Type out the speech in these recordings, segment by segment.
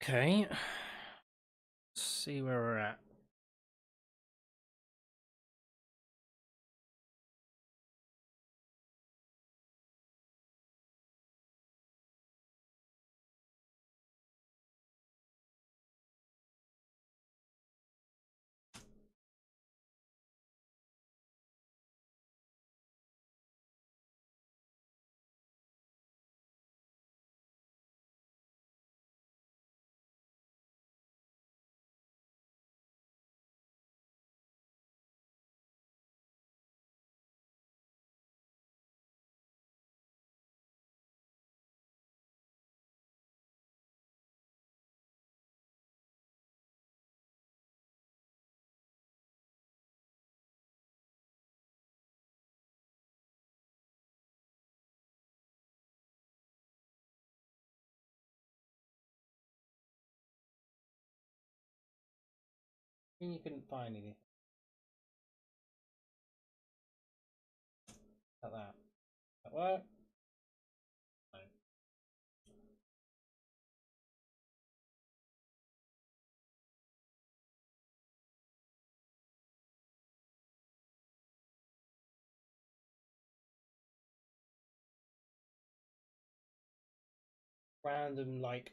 Okay. Let's see where we're at. You couldn't find anything like that. That work? No. Random like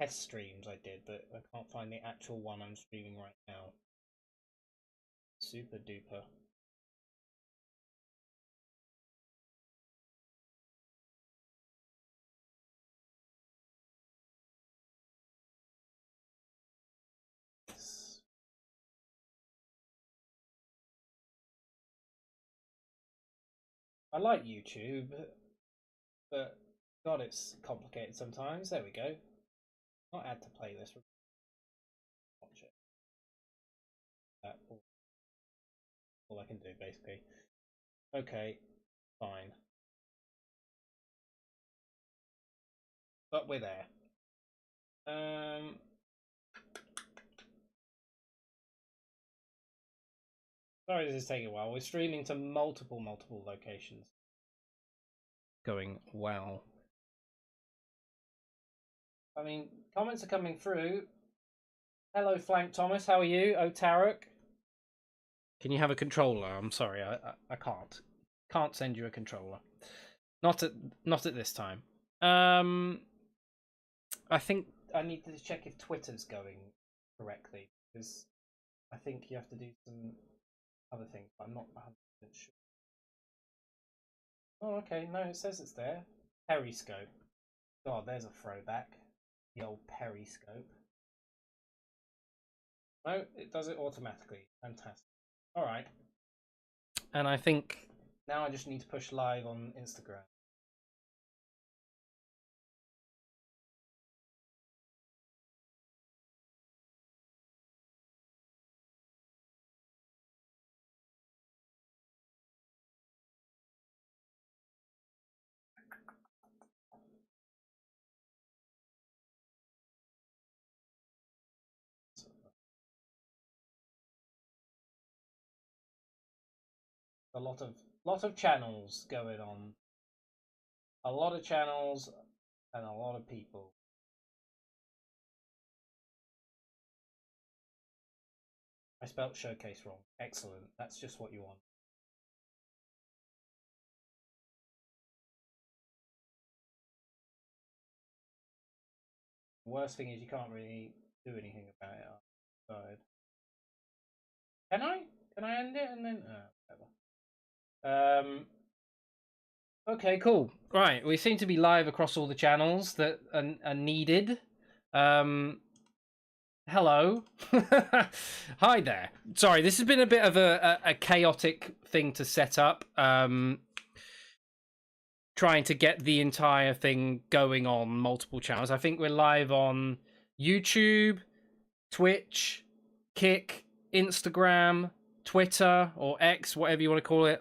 test streams I did, but I can't find the actual one I'm streaming right now. Super duper. I like YouTube, but God, it's complicated sometimes. There we go. Not add to playlist. Watch it. That's all I can do, basically. Okay, fine. But we're there. Sorry this is taking a while. We're streaming to multiple locations. Going well. I mean, comments are coming through. Hello, Flank Thomas. How are you? Oh, Tarek. Can you have a controller? I'm sorry, I can't send you a controller. Not at this time. I think I need to check if Twitter's going correctly because I think you have to do some other things. But I'm not 100% sure. Oh, okay. No, it says it's there. Periscope. God, there's a throwback. The old Periscope. No, it does it automatically. Fantastic. All right. And I think now I just need to push live on Instagram. A lot of channels going on. A lot of channels and a lot of people. I spelt showcase wrong. Excellent. That's just what you want. The worst thing is you can't really do anything about it outside. Can I? Can I end it and then whatever. Okay, cool. Right, we seem to be live across all the channels that are needed. Hello. Hi there. Sorry, this has been a bit of a chaotic thing to set up. Trying to get the entire thing going on multiple channels. I think we're live on YouTube, Twitch, Kick, Instagram, Twitter, or X, whatever you want to call it.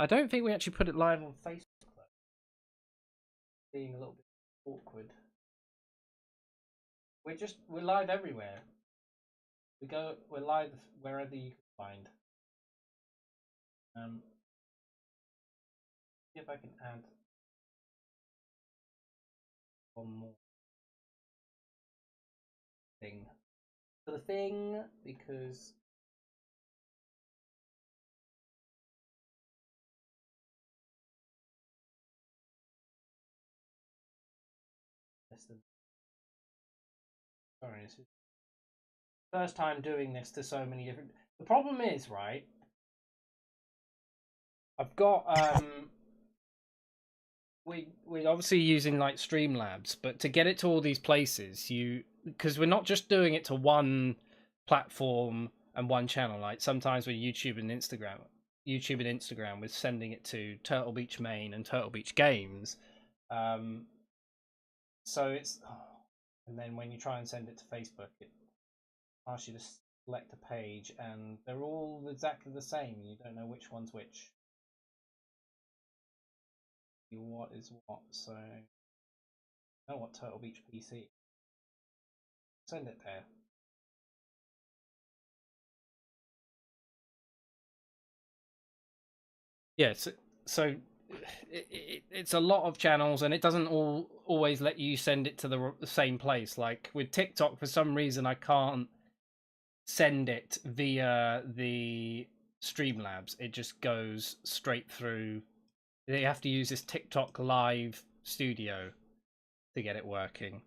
I don't think we actually put it live on Facebook. Being a little bit awkward. We're live everywhere. We're live wherever you can find. See if I can add one more. for the thing because sorry, this is the first time doing this to so many different. The problem is, right? I've got we're obviously using like Streamlabs, but to get it to all these places, because we're not just doing it to one platform and one channel. Like sometimes with YouTube and Instagram, we're sending it to Turtle Beach Main and Turtle Beach Games. So it's, and then when you try and send it to Facebook, it asks you to select a page, and they're all exactly the same. You don't know which one's which. What is what? So, I know what Turtle Beach PC. Send it there. Yeah, so it's a lot of channels, and it doesn't always let you send it to the same place. Like with TikTok, for some reason, I can't send it via the Streamlabs. It just goes straight through. You have to use this TikTok Live Studio to get it working,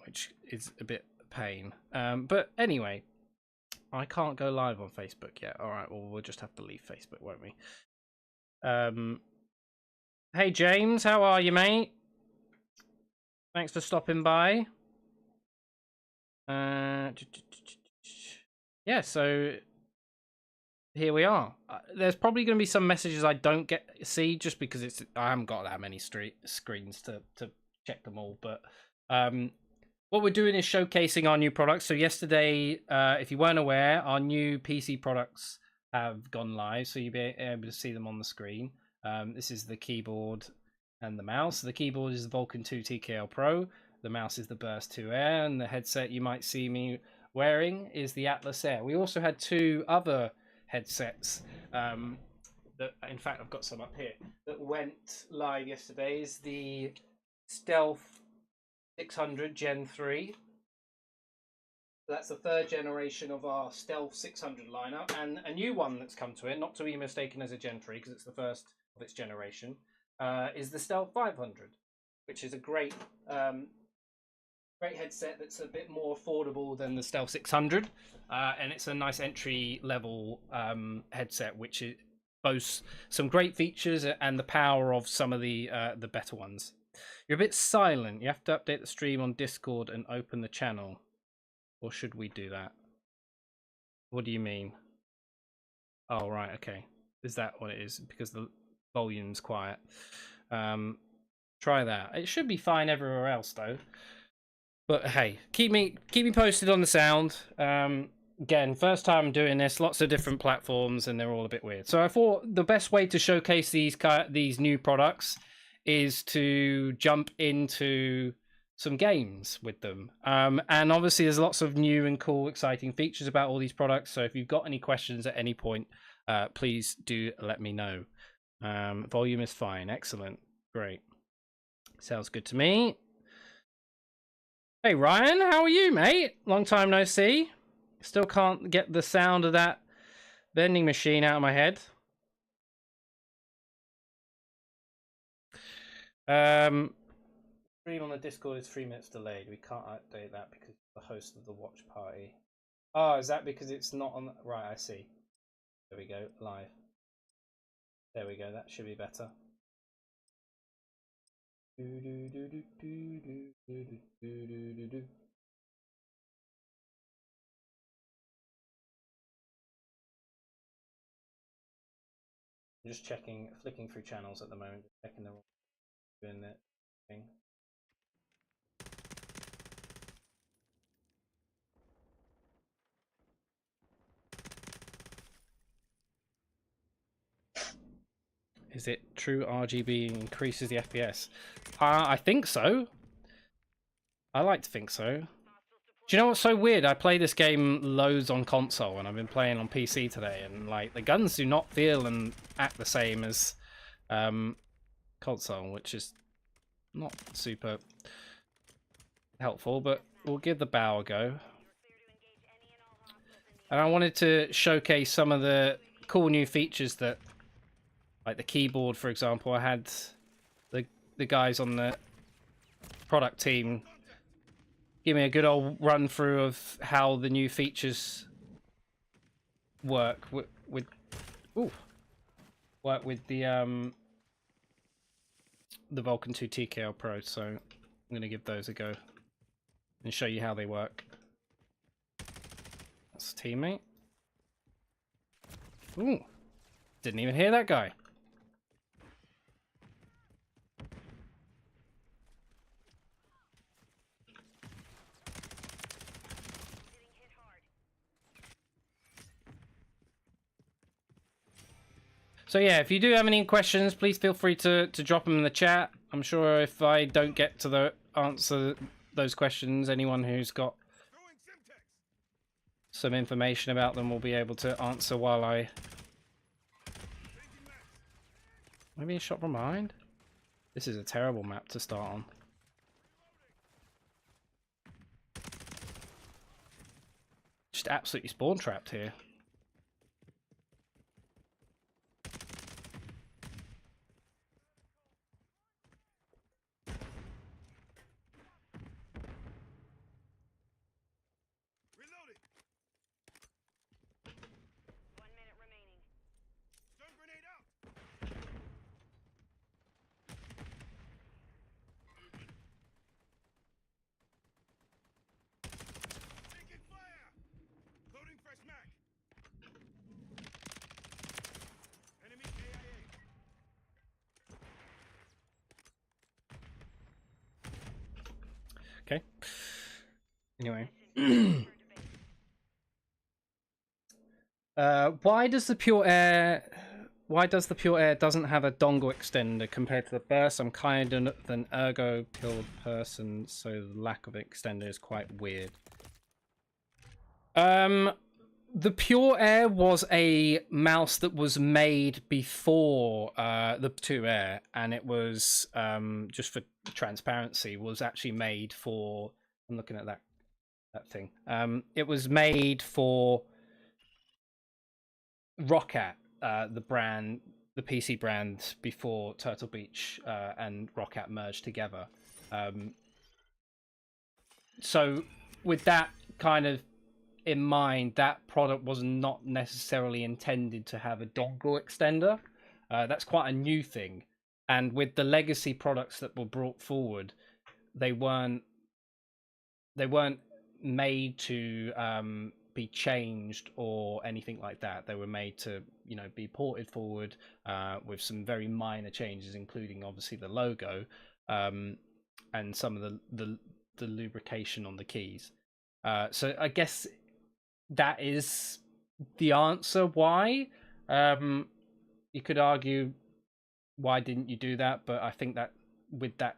which is a bit pain. But anyway, I can't go live on Facebook yet. All right, well, we'll just have to leave Facebook, won't we? Hey James, how are you, mate? Thanks for stopping by. Yeah, so here we are. There's probably going to be some messages I don't see just because I haven't got that many screens to check them all. But what we're doing is showcasing our new products. So yesterday, if you weren't aware, our new PC products have gone live, so you'll be able to see them on the screen. This is the keyboard and the mouse. The keyboard is the Vulcan 2 TKL Pro. The mouse is the Burst 2 Air, and the headset you might see me wearing is the Atlas Air. We also had two other headsets that, in fact, I've got some up here that went live yesterday. Is the Stealth 600 Gen 3. That's the third generation of our Stealth 600 lineup, and a new one that's come to it, not to be mistaken as a Gen 3 because it's the first of its generation, is the Stealth 500, which is a great headset that's a bit more affordable than the Stealth 600, and it's a nice entry level headset which boasts some great features and the power of some of the better ones. You're a bit silent. You have to update the stream on Discord and open the channel. Or should we do that? What do you mean? Oh, right, okay. Is that what it is? Because the volume's quiet. Try that. It should be fine everywhere else, though. But hey, keep me posted on the sound. Again, first time doing this, lots of different platforms, and they're all a bit weird. So I thought the best way to showcase these new products is to jump into some games with them. And obviously there's lots of new and cool, exciting features about all these products. So if you've got any questions at any point, please do let me know. Volume is fine. Excellent. Great. Sounds good to me. Hey, Ryan, how are you, mate? Long time no see. Still can't get the sound of that vending machine out of my head. Stream on the Discord is 3 minutes delayed. We can't update that because the host of the watch party. Oh, is that because it's not on? Right, I see. There we go, live. There we go. That should be better. I'm just flicking through channels at the moment, checking they're all doing their thing. Is it true RGB increases the FPS? I think so. I like to think so. Do you know what's so weird? I play this game loads on console, and I've been playing on PC today, and like the guns do not feel and act the same as console, which is not super helpful, but we'll give the bow a go. And I wanted to showcase some of the cool new features that, like the keyboard, for example. I had the guys on the product team give me a good old run through of how the new features work with the Vulcan 2 TKL Pro. So I'm going to give those a go and show you how they work. That's a teammate. Ooh, didn't even hear that guy. So yeah, if you do have any questions, please feel free to drop them in the chat. I'm sure if I don't get to answer those questions, anyone who's got some information about them will be able to answer while I... Maybe a shot from behind? This is a terrible map to start on. Just absolutely spawn trapped here. Okay. Anyway. Why does the Pure Air doesn't have a dongle extender compared to the Burst? I'm kind of an ergo pilled person, so the lack of extender is quite weird. The Pure Air was a mouse that was made before the 2 Air, and it was just for transparency, was actually made for... I'm looking at that thing. It was made for Roccat, the brand, the PC brand before Turtle Beach and Roccat merged together. So with that kind of in mind, that product was not necessarily intended to have a dongle extender. That's quite a new thing, and with the legacy products that were brought forward, they weren't made to be changed or anything like that. They were made to, you know, be ported forward with some very minor changes, including obviously the logo and some of the lubrication on the keys. So I guess that is the answer why. You could argue, why didn't you do that? But I think that with that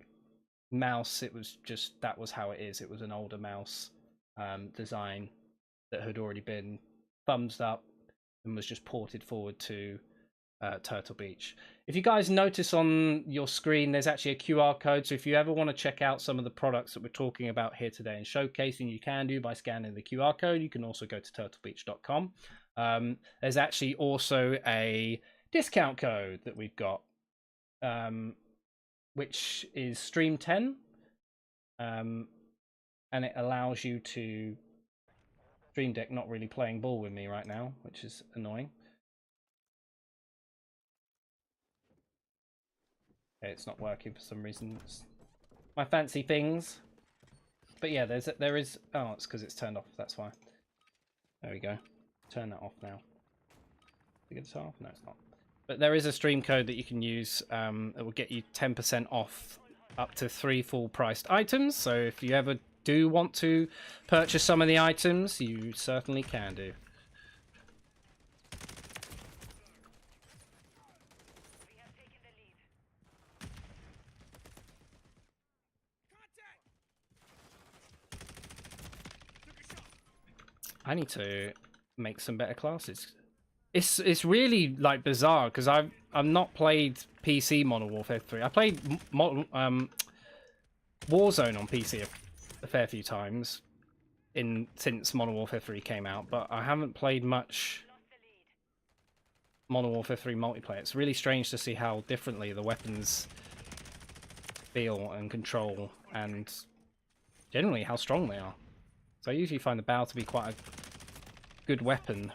mouse, it was just, that was how it is. It was an older mouse design that had already been thumbs up and was just ported forward to Turtle Beach. If you guys notice on your screen, there's actually a QR code. So if you ever want to check out some of the products that we're talking about here today and showcasing, you can do by scanning the QR code. You can also go to turtlebeach.com. There's actually also a discount code that we've got, which is Stream 10. And it allows you to... Stream Deck not really playing ball with me right now, which is annoying. Okay, it's not working for some reason. It's my fancy things. But yeah, there is... Oh, it's because it's turned off. That's why. There we go. Turn that off now. Is it off? No, it's not. But there is a stream code that you can use. It will get you 10% off up to 3 full-priced items. So if you ever do want to purchase some of the items, you certainly can do. I need to make some better classes. It's really like bizarre because I've not played PC Modern Warfare 3. I played Warzone on PC a fair few times, since Modern Warfare 3 came out, but I haven't played much Modern Warfare 3 multiplayer. It's really strange to see how differently the weapons feel and control, and generally how strong they are. So I usually find the bow to be quite a good weapon.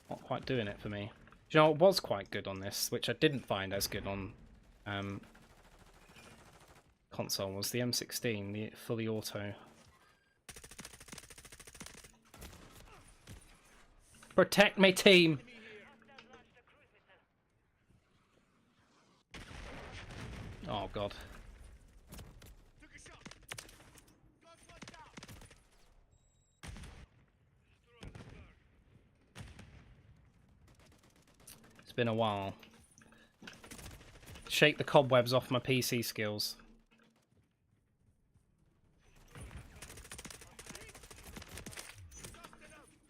Not quite doing it for me. Do you know what was quite good on this, which I didn't find as good on console, was the M16, the fully auto. Protect my team! Oh god. It's been a while. Shake the cobwebs off my PC skills.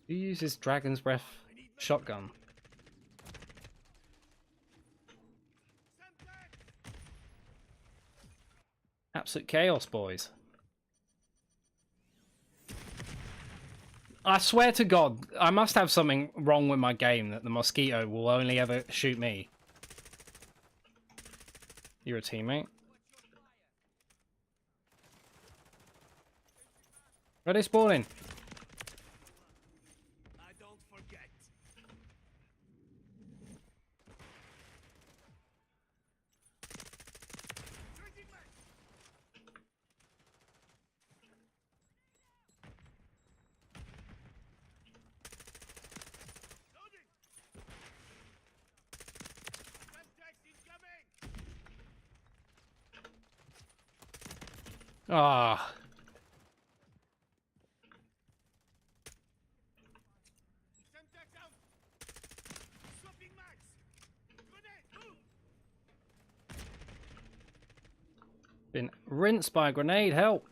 Who uses Dragon's Breath shotgun? Absolute chaos, boys. I swear to God, I must have something wrong with my game that the mosquito will only ever shoot me. You're a teammate. Where are they spawning? Ah. Been rinsed by a grenade, help!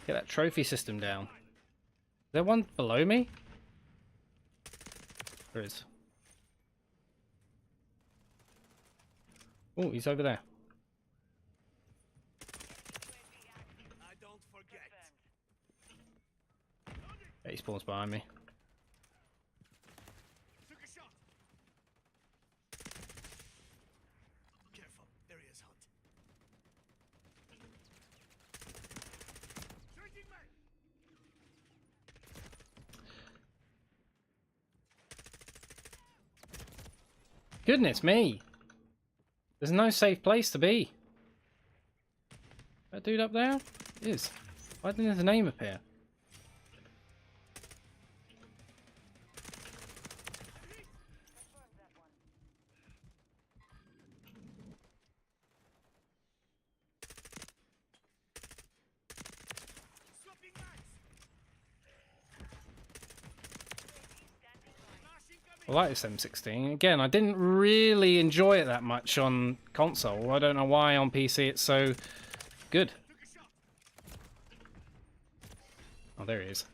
Get that trophy system down. Is there one below me? There is. Oh, he's over there. Yeah, he spawns behind me. Goodness me! There's no safe place to be. That dude up there? Is. Why didn't his name appear? I like this M16. Again, I didn't really enjoy it that much on console. I don't know why on PC it's so good. Oh, there he is.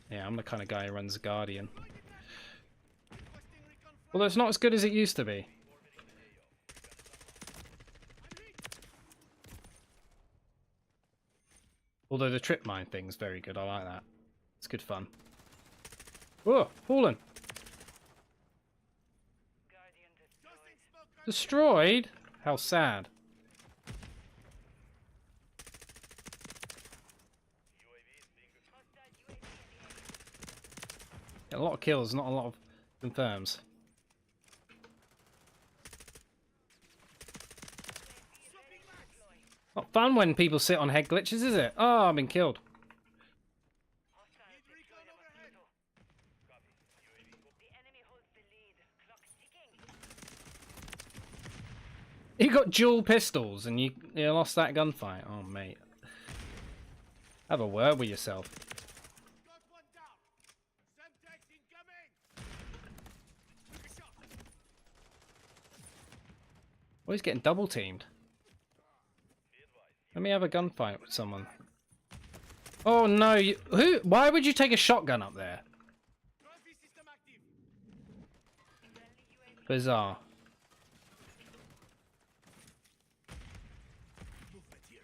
Yeah, I'm the kind of guy who runs Guardian. Although it's not as good as it used to be. Although the trip mine thing's very good. I like that. It's good fun. Whoa, fallen. Destroyed? How sad. Yeah, a lot of kills, not a lot of confirms. Not fun when people sit on head glitches, is it? Oh, I've been killed. You got dual pistols and you lost that gunfight. Oh, mate. Have a word with yourself. Oh, he's getting double teamed. Let me have a gunfight with someone. Oh no, who? Why would you take a shotgun up there? Bizarre.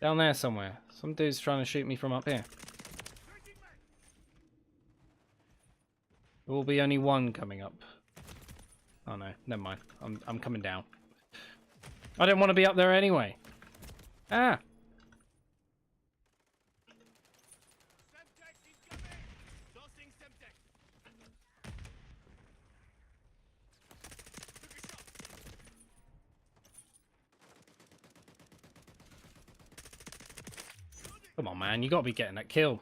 Down there somewhere. Some dude's trying to shoot me from up here. There will be only one coming up. Oh no, never mind. I'm coming down. I didn't want to be up there anyway. Ah! Come on, man. You got to be getting that kill.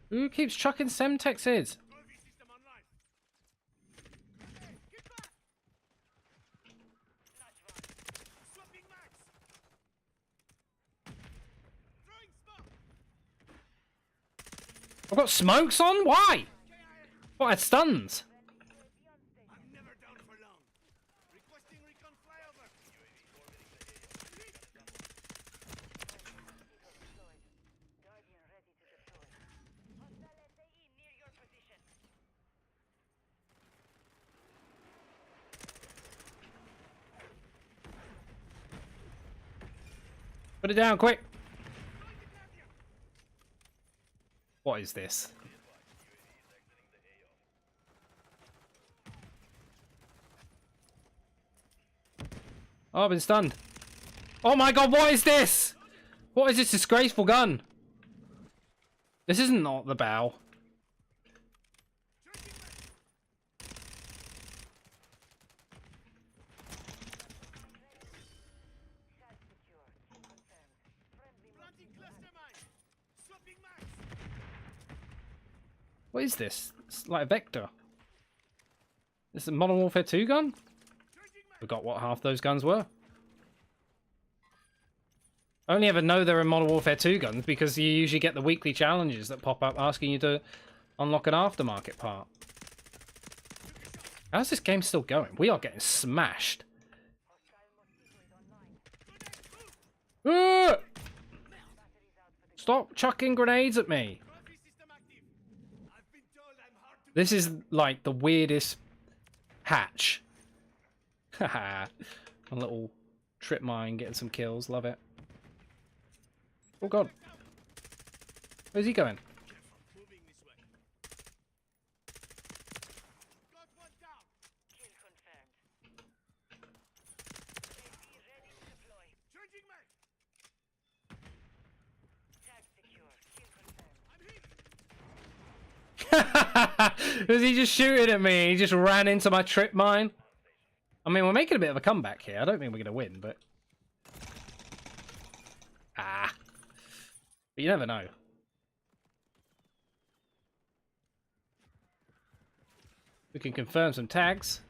Who keeps chucking Semtexes? I've got smokes on? Why? What, I had stuns? Put it down, quick! What is this? Oh, I've been stunned. Oh my god, what is this? What is this disgraceful gun? This isn't not the bow. What is this? It's like a Vector. This is a Modern Warfare 2 gun? Forgot what half those guns were. I only ever know they're in Modern Warfare 2 guns because you usually get the weekly challenges that pop up asking you to unlock an aftermarket part. How's this game still going? We are getting smashed. Stop chucking grenades at me. This is like the weirdest hatch. Haha. A little trip mine getting some kills. Love it. Oh god. Where's he going? Was he just shooting at me? He just ran into my trip mine. I mean, we're making a bit of a comeback here. I don't think we're going to win, but... Ah. But you never know. We can confirm some tags.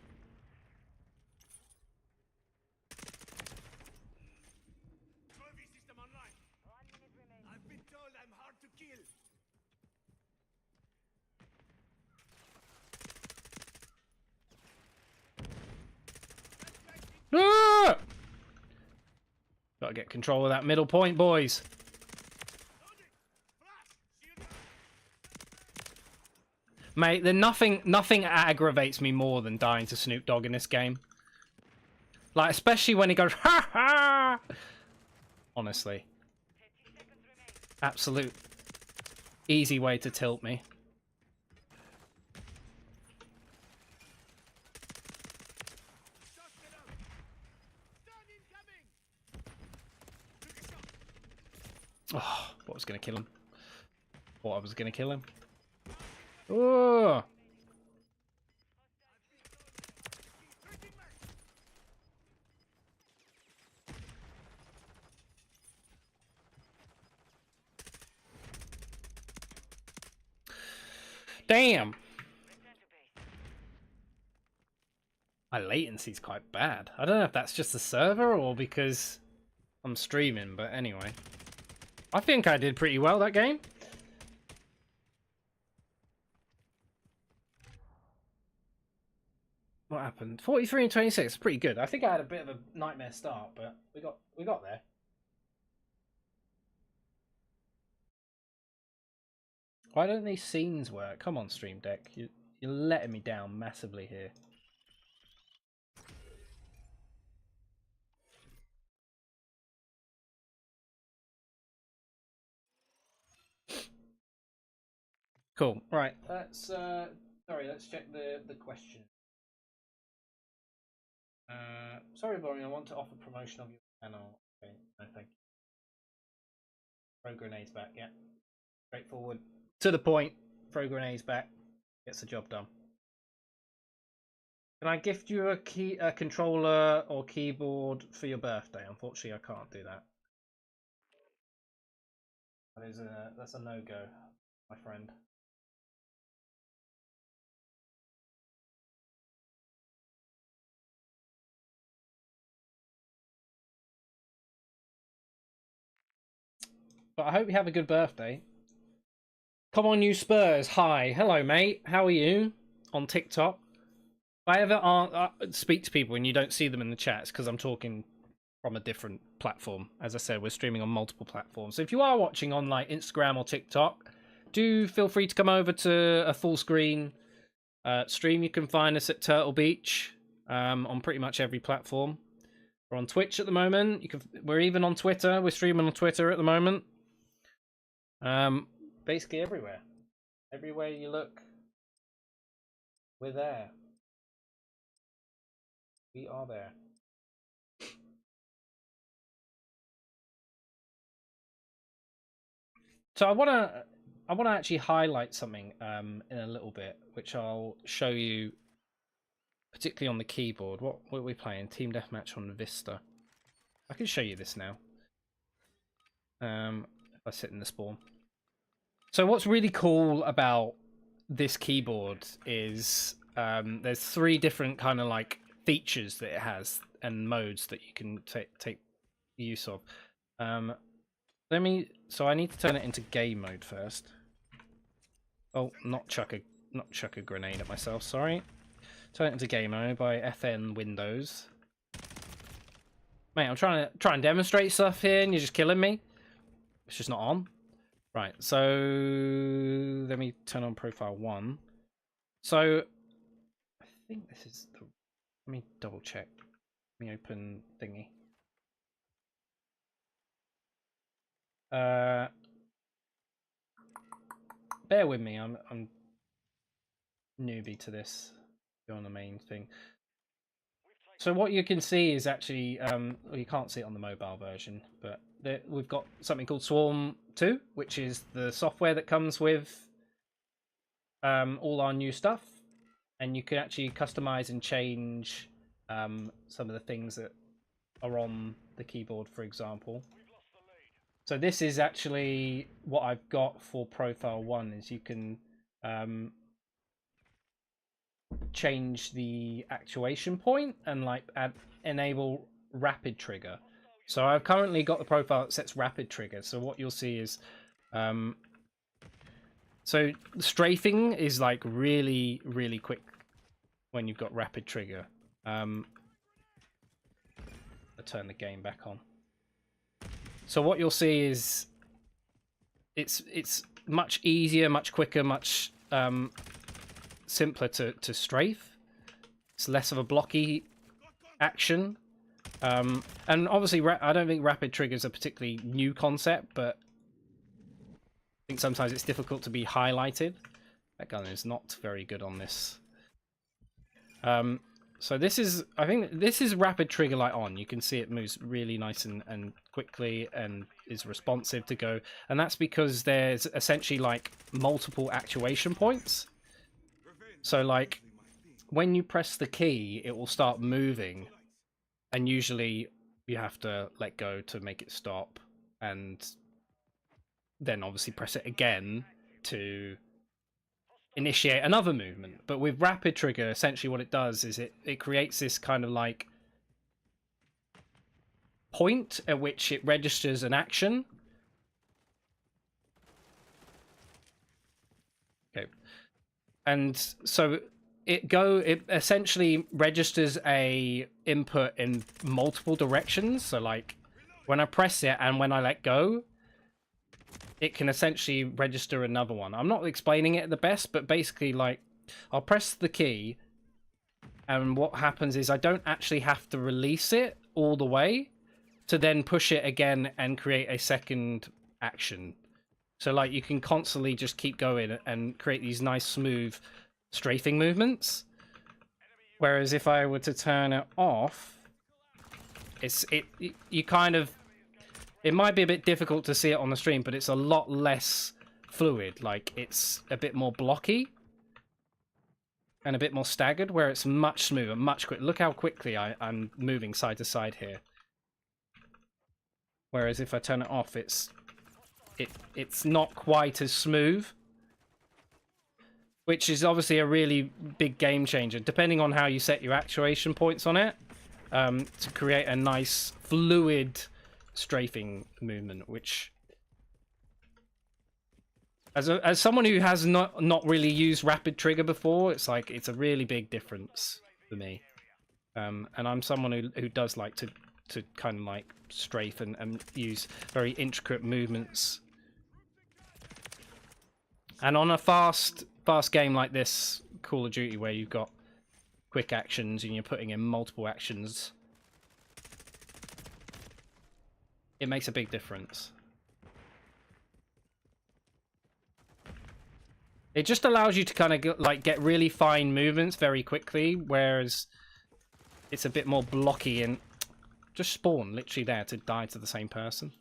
Ah! Gotta get control of that middle point, boys. Mate, nothing aggravates me more than dying to Snoop Dogg in this game. Like, especially when he goes, ha ha! Honestly. Absolute easy way to tilt me. Oh, what was going to kill him? Thought I was going to kill him. Oh! Damn! My latency's quite bad. I don't know if that's just the server or because I'm streaming, but anyway. I think I did pretty well that game. What happened? 43 and 26, pretty good. I think I had a bit of a nightmare start, but we got there. Why don't these scenes work? Come on, Stream Deck. You're letting me down massively here. Cool. Right. Let's sorry. Let's check the question. Sorry, Boring. I want to offer promotion of your channel. Okay. No, thank you. Throw grenades back. Yeah. Straightforward. To the point. Throw grenades back. Gets the job done. Can I gift you a controller or keyboard for your birthday? Unfortunately, I can't do that. That's a no-go, my friend. But I hope you have a good birthday. Come on, you Spurs. Hi. Hello, mate. How are you? On TikTok. If I ever speak to people and you don't see them in the chats because I'm talking from a different platform. As I said, we're streaming on multiple platforms. So if you are watching on like Instagram or TikTok, do feel free to come over to a full screen stream. You can find us at Turtle Beach on pretty much every platform. We're on Twitch at the moment. We're even on Twitter. We're streaming on Twitter at the moment. Basically everywhere. Everywhere you look, we're there. We are there. So I wanna actually highlight something in a little bit, which I'll show you, particularly on the keyboard. What are we playing? Team Deathmatch on Vista. I can show you this now. If I sit in the spawn. So what's really cool about this keyboard is there's 3 different kind of like features that it has and modes that you can take use of. So I need to turn it into game mode first. Oh, not chuck a grenade at myself, sorry. Turn it into game mode by FN Windows. Mate, I'm trying and demonstrate stuff here and you're just killing me. It's just not on. Right, so let me turn on profile 1. So I think this is the, let me double check. Let me open thingy. Bear with me, I'm newbie to this. Go on the main thing. So what you can see is actually, well, you can't see it on the mobile version, but we've got something called Swarm 2, which is the software that comes with all our new stuff, and you can actually customize and change some of the things that are on the keyboard, for example. So this is actually what I've got for profile 1, is you can change the actuation point and like enable rapid trigger. So I've currently got the profile that sets rapid trigger. So what you'll see is so strafing is like really quick when you've got rapid trigger. I'll turn the game back on. So what you'll see is it's much easier, much quicker, much simpler to strafe. It's less of a blocky action. And obviously, I don't think rapid trigger is a particularly new concept, but I think sometimes it's difficult to be highlighted. That gun is not very good on this. So this is, I think this is rapid trigger light on. You can see it moves really nice and quickly and is responsive to go. And that's because there's essentially like multiple actuation points. So like when you press the key, it will start moving. And usually you have to let go to make it stop. And then obviously press it again to initiate another movement. But with rapid trigger, essentially what it does is it creates this kind of like point at which it registers an action. Okay. And so it essentially registers a input in multiple directions. So like when I press it and when I let go, it can essentially register another one. I'm not explaining it the best, but basically like I'll press the key and what happens is I don't actually have to release it all the way to then push it again and create a second action. So like you can constantly just keep going and create these nice smooth strafing movements. Whereas if I were to turn it off, you kind of, it might be a bit difficult to see it on the stream, but it's a lot less fluid. Like it's a bit more blocky and a bit more staggered, where it's much smoother, much quicker. Look how quickly I'm moving side to side here. Whereas if I turn it off, it's not quite as smooth, which is obviously a really big game changer, depending on how you set your actuation points on it, to create a nice fluid strafing movement, which as someone who has not really used rapid trigger before, it's like it's a really big difference for me. And I'm someone who does like to kind of like strafe and use very intricate movements. And on a fast game like this, Call of Duty, where you've got quick actions and you're putting in multiple actions, it makes a big difference. It just allows you to kind of get really fine movements very quickly, whereas it's a bit more blocky and just spawn literally there to die to the same person.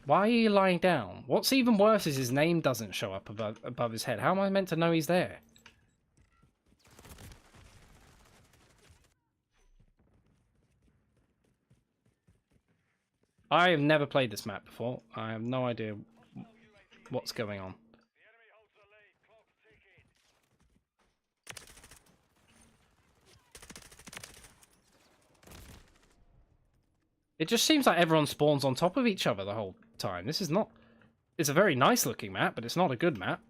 Why are you lying down? What's even worse is his name doesn't show up above his head. How am I meant to know he's there? I have never played this map before. I have no idea what's going on. It just seems like everyone spawns on top of each other the whole time. This is not... It's a very nice looking map, but it's not a good map.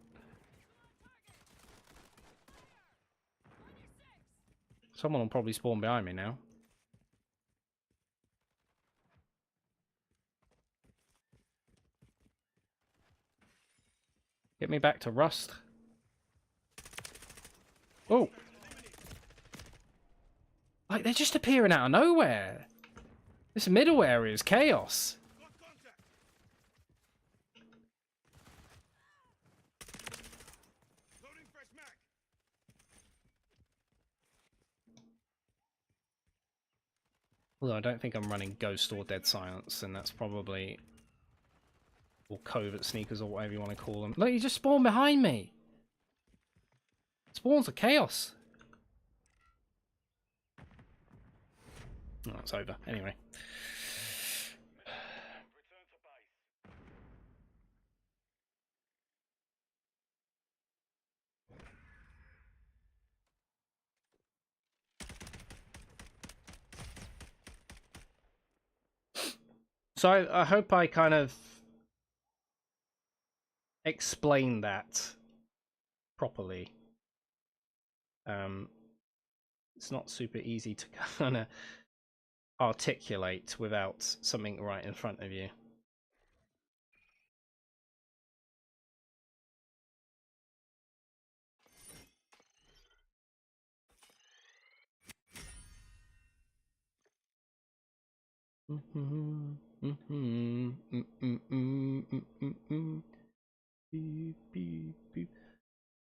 Someone will probably spawn behind me now. Get me back to Rust. Oh! Like, they're just appearing out of nowhere. This middle area is chaos. Although I don't think I'm running Ghost or Dead Silence, and that's probably... or Covert Sneakers, or whatever you want to call them. Look, you just spawned behind me! Spawns are chaos! Oh, it's over. Anyway. So I hope I kind of explained that properly. It's not super easy to kind of articulate without something right in front of you.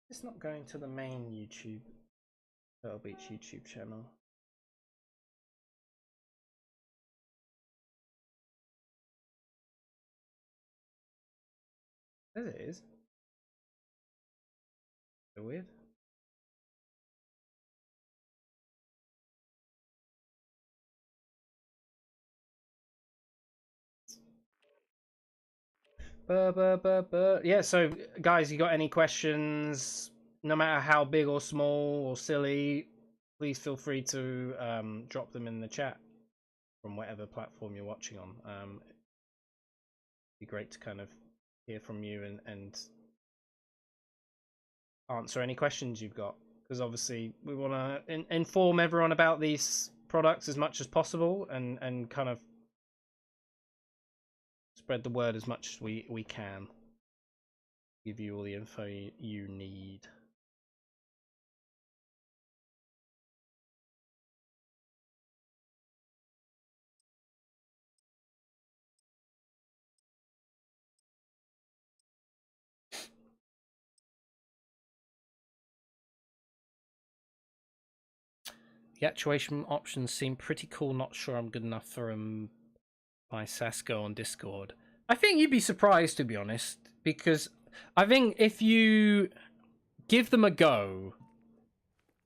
It's not going to the main YouTube, Turtle Beach YouTube channel. As it is. So weird. Yeah, so guys, you got any questions? No matter how big or small or silly, please feel free to drop them in the chat from whatever platform you're watching on. It'd be great to kind of hear from you and answer any questions you've got, because obviously we want to inform everyone about these products as much as possible and kind of spread the word as much as we can. Give you all the info you need. The actuation options seem pretty cool. Not sure I'm good enough for them by Sasko on Discord. I think you'd be surprised, to be honest, because I think if you give them a go,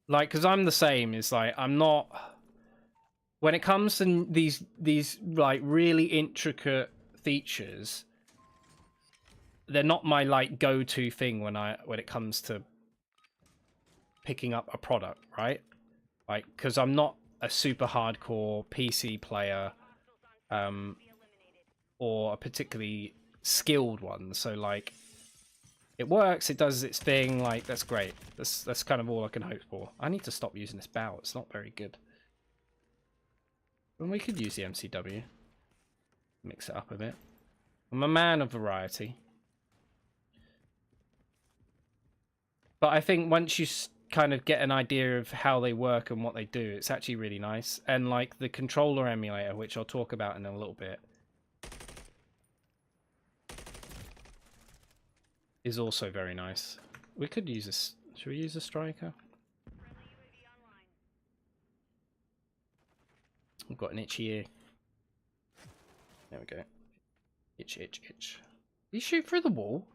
like, because I'm the same, is like, I'm not, when it comes to these like really intricate features, they're not my like go-to thing when it comes to picking up a product, right? Like, because I'm not a super hardcore PC player, or a particularly skilled one. So like, it works, it does its thing. Like, that's great. That's kind of all I can hope for. I need to stop using this bow. It's not very good. And we could use the MCW. Mix it up a bit. I'm a man of variety. But I think once you kind of get an idea of how they work and what they do, it's actually really nice. And like the controller emulator, which I'll talk about in a little bit, is also very nice. We could use this. Should we use a striker? I've got an itchy ear. There we go. Itch, itch, itch. Did you shoot through the wall?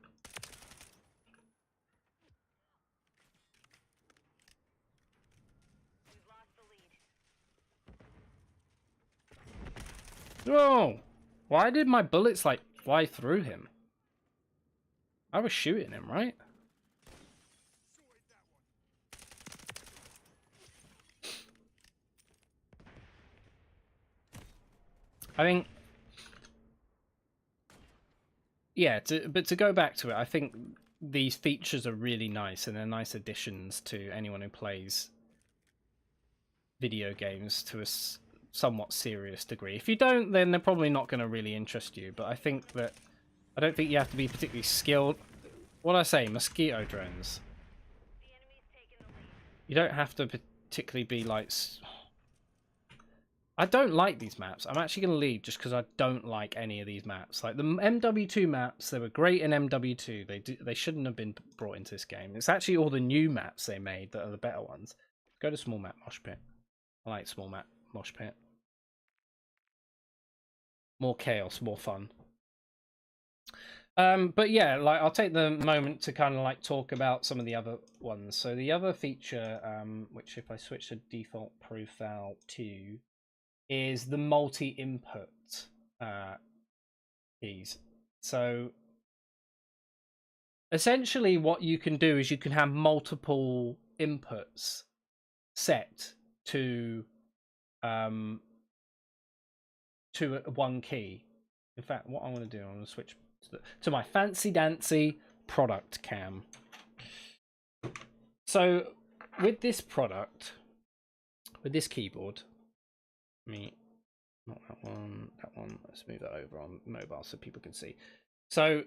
No! Why did my bullets, like, fly through him? I was shooting him, right? I think... Yeah, but to go back to it, I think these features are really nice, and they're nice additions to anyone who plays video games to a somewhat serious degree. If you don't, then they're probably not going to really interest you, but I think that... I don't think you have to be particularly skilled. What I say, mosquito drones. You don't have to particularly be like... I don't like these maps. I'm actually going to leave just because I don't like any of these maps. Like the MW2 maps, they were great in MW2. They shouldn't have been brought into this game. It's actually all the new maps they made that are the better ones. Go to small map mosh pit. I like small map mosh pit. More chaos, more fun. But yeah, like I'll take the moment to kind of like talk about some of the other ones. So the other feature, which if I switch to default profile 2, is the multi-input keys. So essentially what you can do is you can have multiple inputs set to one key. In fact, what I'm going to do, I'm going to switch to my fancy dancy product cam. So with this product, with this keyboard, not that one, let's move that over on mobile so people can see. So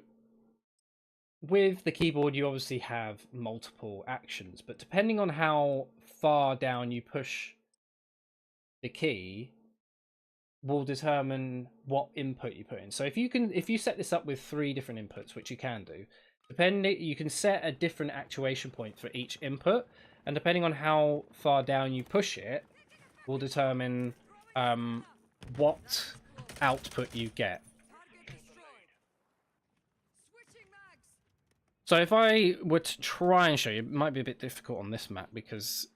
with the keyboard, you obviously have multiple actions, but depending on how far down you push the key will determine what input you put in. So if you set this up with 3 different inputs, which you can do, you can set a different actuation point for each input, and depending on how far down you push it will determine what output you get. So if I were to try and show you, it might be a bit difficult on this map because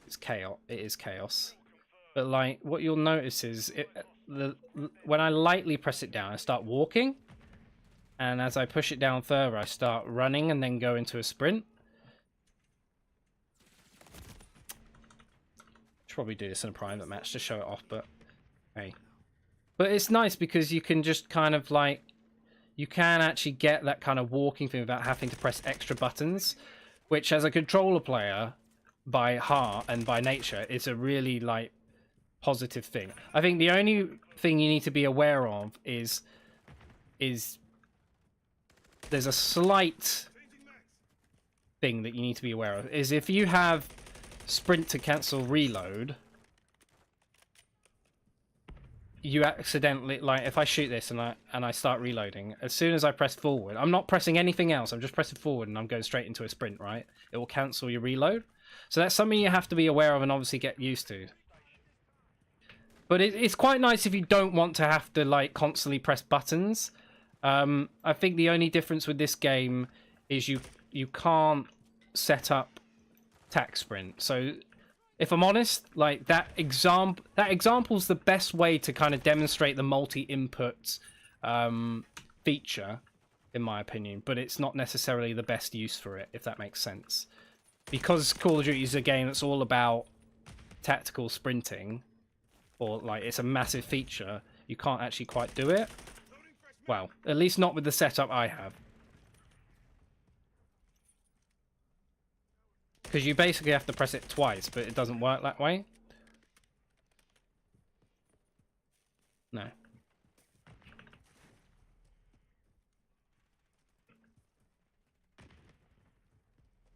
it's chaos. It is chaos. But like what you'll notice is when I lightly press it down, I start walking, and as I push it down further, I start running and then go into a sprint. Should probably do this in a private match to show it off, but hey. But it's nice because you can just kind of like, you can actually get that kind of walking thing without having to press extra buttons, which as a controller player by heart and by nature is a really like positive thing. I think the only thing you need to be aware of is there's a slight thing that you need to be aware of, is if you have sprint to cancel reload, you accidentally, like if I shoot this and I start reloading, as soon as I press forward, I'm not pressing anything else, I'm just pressing forward and I'm going straight into a sprint, right? It will cancel your reload. So that's something you have to be aware of and obviously get used to. But it's quite nice if you don't want to have to like constantly press buttons. I think the only difference with this game is you can't set up tack sprint. So if I'm honest, like that example's the best way to kind of demonstrate the multi-input feature, in my opinion. But it's not necessarily the best use for it, if that makes sense. Because Call of Duty is a game that's all about tactical sprinting, or like it's a massive feature, you can't actually quite do it. Well, at least not with the setup I have. Because you basically have to press it twice, but it doesn't work that way. No.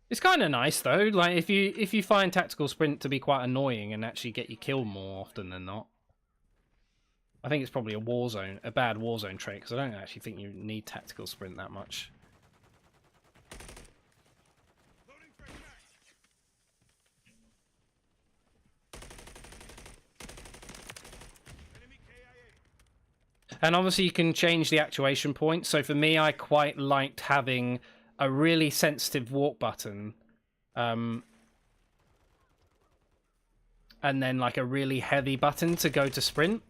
It's kind of nice though. Like if you find tactical sprint to be quite annoying and actually get you killed more often than not. I think it's probably a bad Warzone trait, because I don't actually think you need tactical sprint that much. And obviously you can change the actuation point. So for me, I quite liked having a really sensitive walk button. And then like a really heavy button to go to sprint.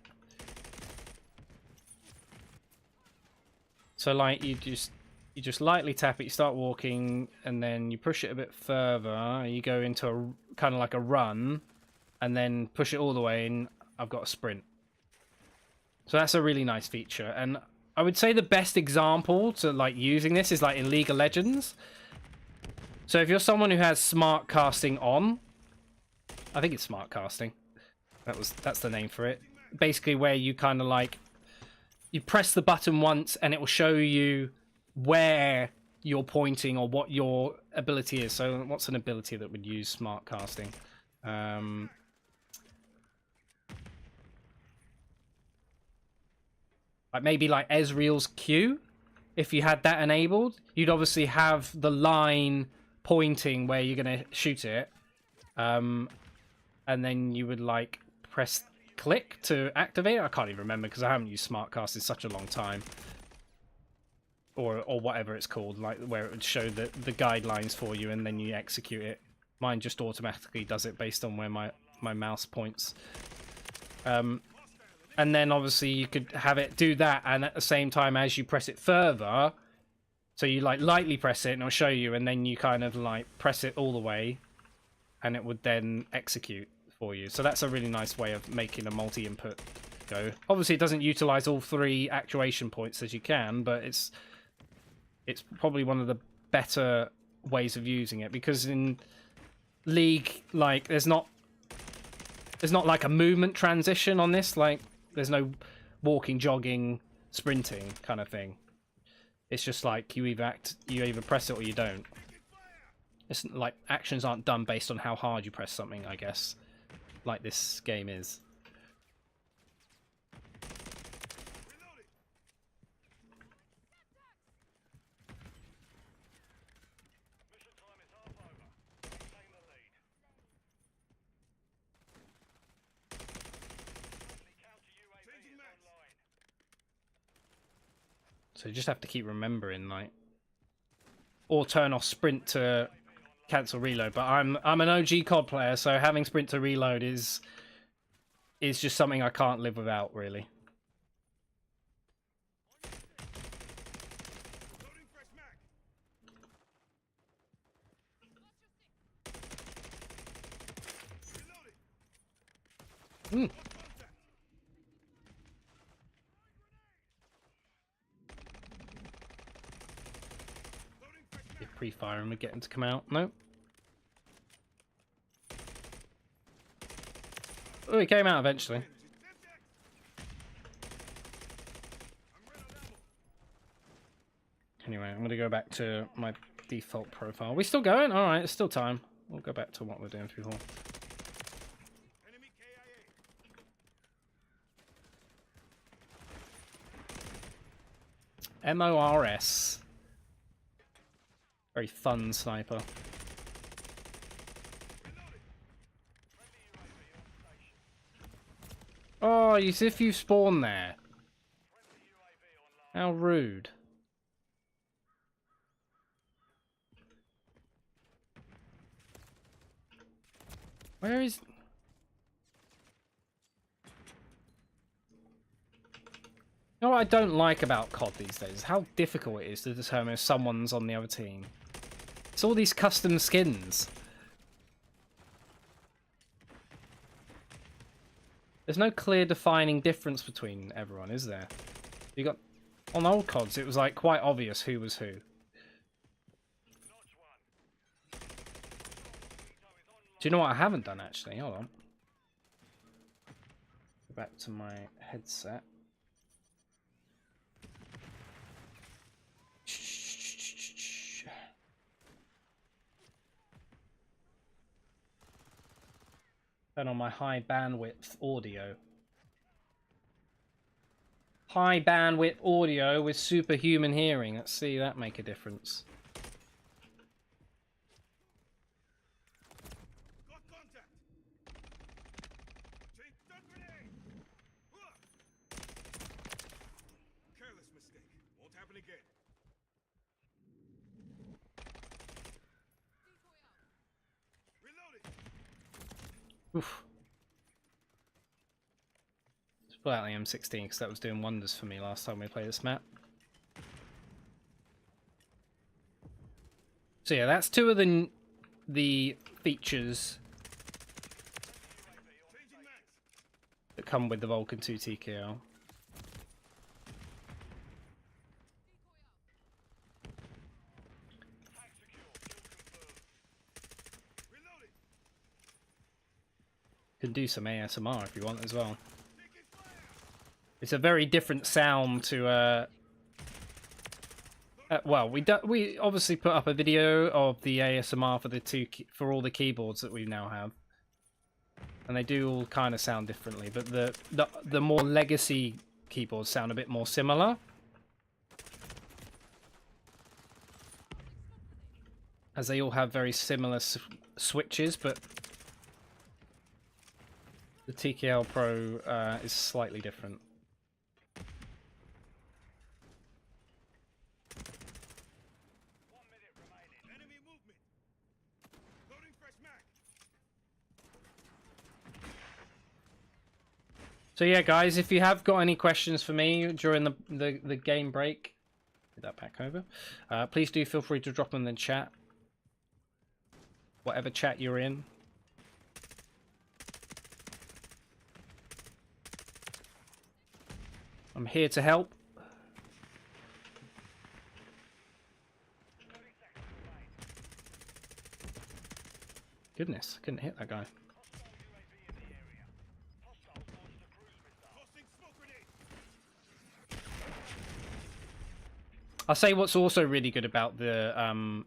So like you just lightly tap it, you start walking, and then you push it a bit further. You go into a kind of like a run, and then push it all the way, and I've got a sprint. So that's a really nice feature. And I would say the best example to like using this is like in League of Legends. So if you're someone who has smart casting on, I think it's smart casting. That's the name for it. Basically where you kind of like you press the button once and it will show you where you're pointing or what your ability is. So what's an ability that would use smart casting? Like maybe like Ezreal's Q. If you had that enabled, you'd obviously have the line pointing where you're going to shoot it. And then you would like press click to activate it. I can't even remember because I haven't used Smartcast in such a long time. Or whatever it's called, like where it would show the guidelines for you and then you execute it. Mine just automatically does it based on where my mouse points. And then obviously you could have it do that, and at the same time as you press it further, so you like lightly press it and it'll show you, and then you kind of like press it all the way and it would then execute for you. So that's a really nice way of making a multi-input go. Obviously it doesn't utilize all three actuation points as you can, but it's probably one of the better ways of using it, because in League, like there's not like a movement transition on this. Like there's no walking, jogging, sprinting kind of thing. It's just like you either press it or you don't. It's like actions aren't done based on how hard you press something, I guess, like this game is. So you just have to keep remembering, like, or turn off sprint to cancel reload. But I'm an OG COD player, so having sprint to reload is just something I can't live without, really. Hmm. Pre-fire and we get him to come out. No. Oh, he came out eventually. Anyway, I'm going to go back to my default profile. Are we still going? All right, it's still time. We'll go back to what we're doing before. MORS. Very fun sniper. Oh, as if you spawned there. How rude. Where is... You know what I don't like about COD these days is how difficult it is to determine if someone's on the other team. It's all these custom skins. There's no clear defining difference between everyone, is there? You got... On old CODs, it was like quite obvious who was who. Do you know what I haven't done actually? Hold on. Go back to my headset. Turn on my high bandwidth audio. High bandwidth audio with superhuman hearing. Let's see that make a difference. Careless mistake. Won't happen again. Reloading. Oof. Let's pull out the M16 because that was doing wonders for me last time we played this map. So yeah, that's two of the features that come with the Vulcan 2 TKL. Can do some ASMR if you want as well. It's a very different sound to well, we obviously put up a video of the ASMR for the for all the keyboards that we now have, and they do all kind of sound differently. But the more legacy keyboards sound a bit more similar, as they all have very similar switches. But the TKL Pro is slightly different. So yeah, guys, if you have got any questions for me during the game break, get that back over. Please do feel free to drop them in the chat, whatever chat you're in. I'm here to help. Goodness, I couldn't hit that guy. I'll say what's also really good about the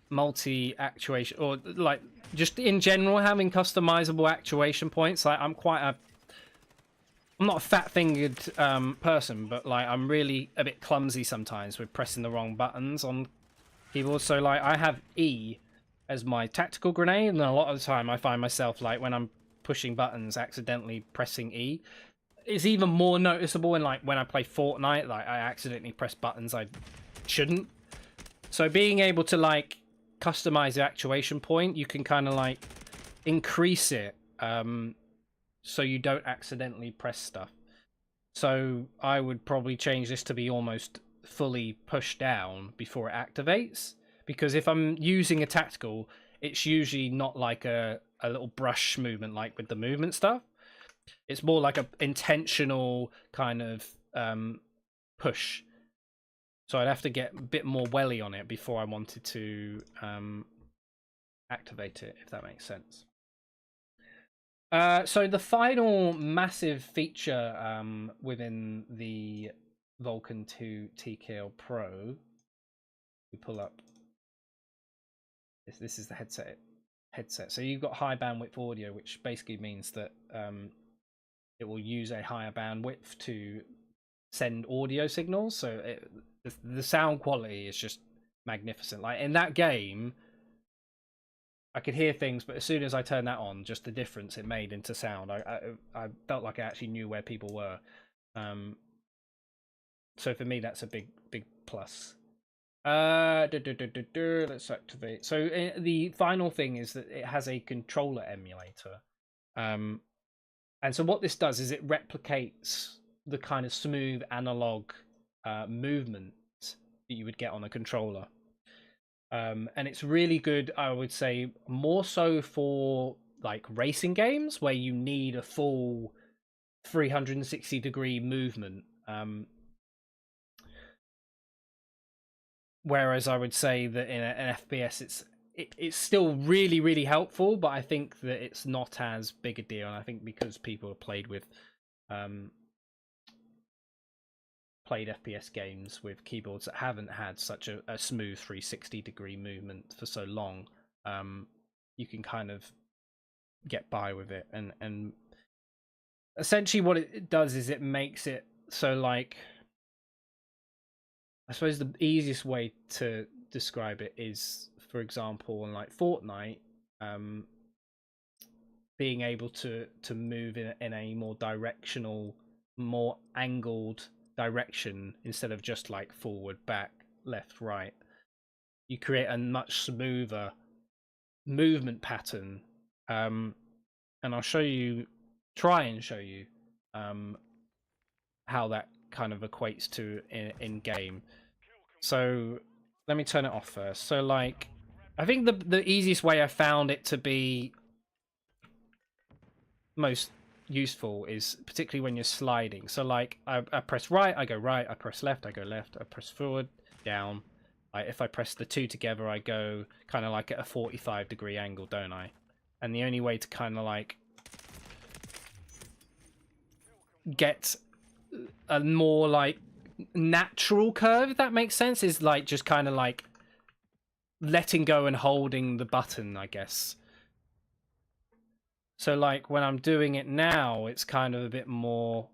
multi-actuation, or like just in general having customizable actuation points. Like I'm not a fat-fingered person, but like I'm really a bit clumsy sometimes with pressing the wrong buttons on keyboard. So like I have E as my tactical grenade, and a lot of the time I find myself like when I'm pushing buttons accidentally pressing E. It's even more noticeable in like when I play Fortnite, like I accidentally press buttons I shouldn't. So being able to like customize the actuation point, you can kind of like increase it so you don't accidentally press stuff. So I would probably change this to be almost fully pushed down before it activates, because if I'm using a tactical, it's usually not like a little brush movement like with the movement stuff. It's more like a intentional kind of push. So I'd have to get a bit more welly on it before I wanted to activate it, if that makes sense. So the final massive feature within the Vulcan 2 TKL Pro, we pull up. This is the headset. So you've got high bandwidth audio, which basically means that it will use a higher bandwidth to send audio signals. So the sound quality is just magnificent. Like in that game, I could hear things, but as soon as I turned that on, just the difference it made into sound, I felt like I actually knew where people were. So for me, that's a big plus. Let's activate. So the final thing is that it has a controller emulator. And so what this does is it replicates the kind of smooth analog movement that you would get on a controller. And it's really good, I would say, more so for like racing games where you need a full 360-degree movement. Whereas I would say that in an FPS, it's still really helpful, but I think that it's not as big a deal. And I think because people have played FPS games with keyboards that haven't had such a smooth 360-degree movement for so long, you can kind of get by with it. And essentially what it does is it makes it so, like, I suppose the easiest way to describe it is, for example, in like Fortnite, being able to move in a more directional, more angled direction instead of just like forward, back, left, right. You create a much smoother movement pattern, and I'll try and show you how that kind of equates to in game. So let me turn it off first. So like, I think the easiest way I found it to be most useful is particularly when you're sliding. So like, I press right, I go right. I press left, I go left. I press forward, down. Like if I press the two together, I go kind of like at a 45-degree angle, don't I? And the only way to kind of like get a more like natural curve, if that makes sense, is like just kind of like letting go and holding the button, I guess. So like when I'm doing it now, it's kind of a bit more,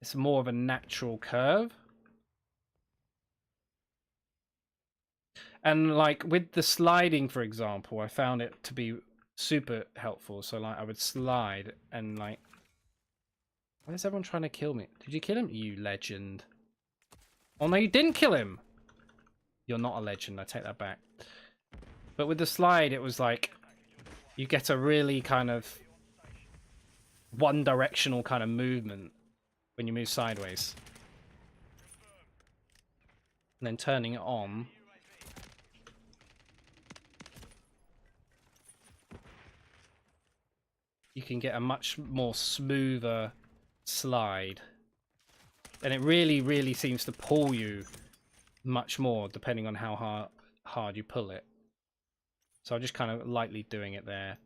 it's more of a natural curve. And like with the sliding, for example, I found it to be super helpful. So like I would slide and like, why is everyone trying to kill me? Did you kill him? You legend. Oh no, you didn't kill him. You're not a legend. I take that back. But with the slide, it was like you get a really kind of one-directional kind of movement when you move sideways. And then turning it on, you can get a much more smoother slide. And it really seems to pull you much more depending on how hard you pull it. So I'm just kind of lightly doing it there.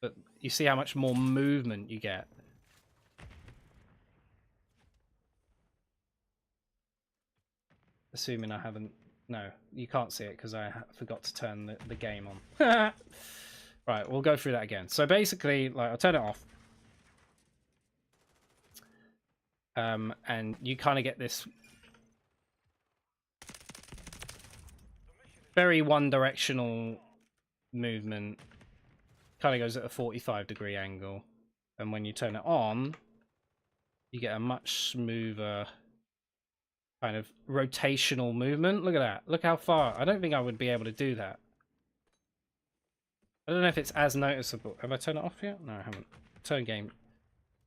But you see how much more movement you get. Assuming I haven't... No, you can't see it because I forgot to turn the game on. Right, we'll go through that again. So basically, like, I'll turn it off. And you kind of get this very one-directional movement. Kind of goes at a 45-degree angle. And when you turn it on, you get a much smoother kind of rotational movement. Look at that. Look how far. I don't think I would be able to do that. I don't know if it's as noticeable. Have I turned it off yet? No, I haven't. Turn game.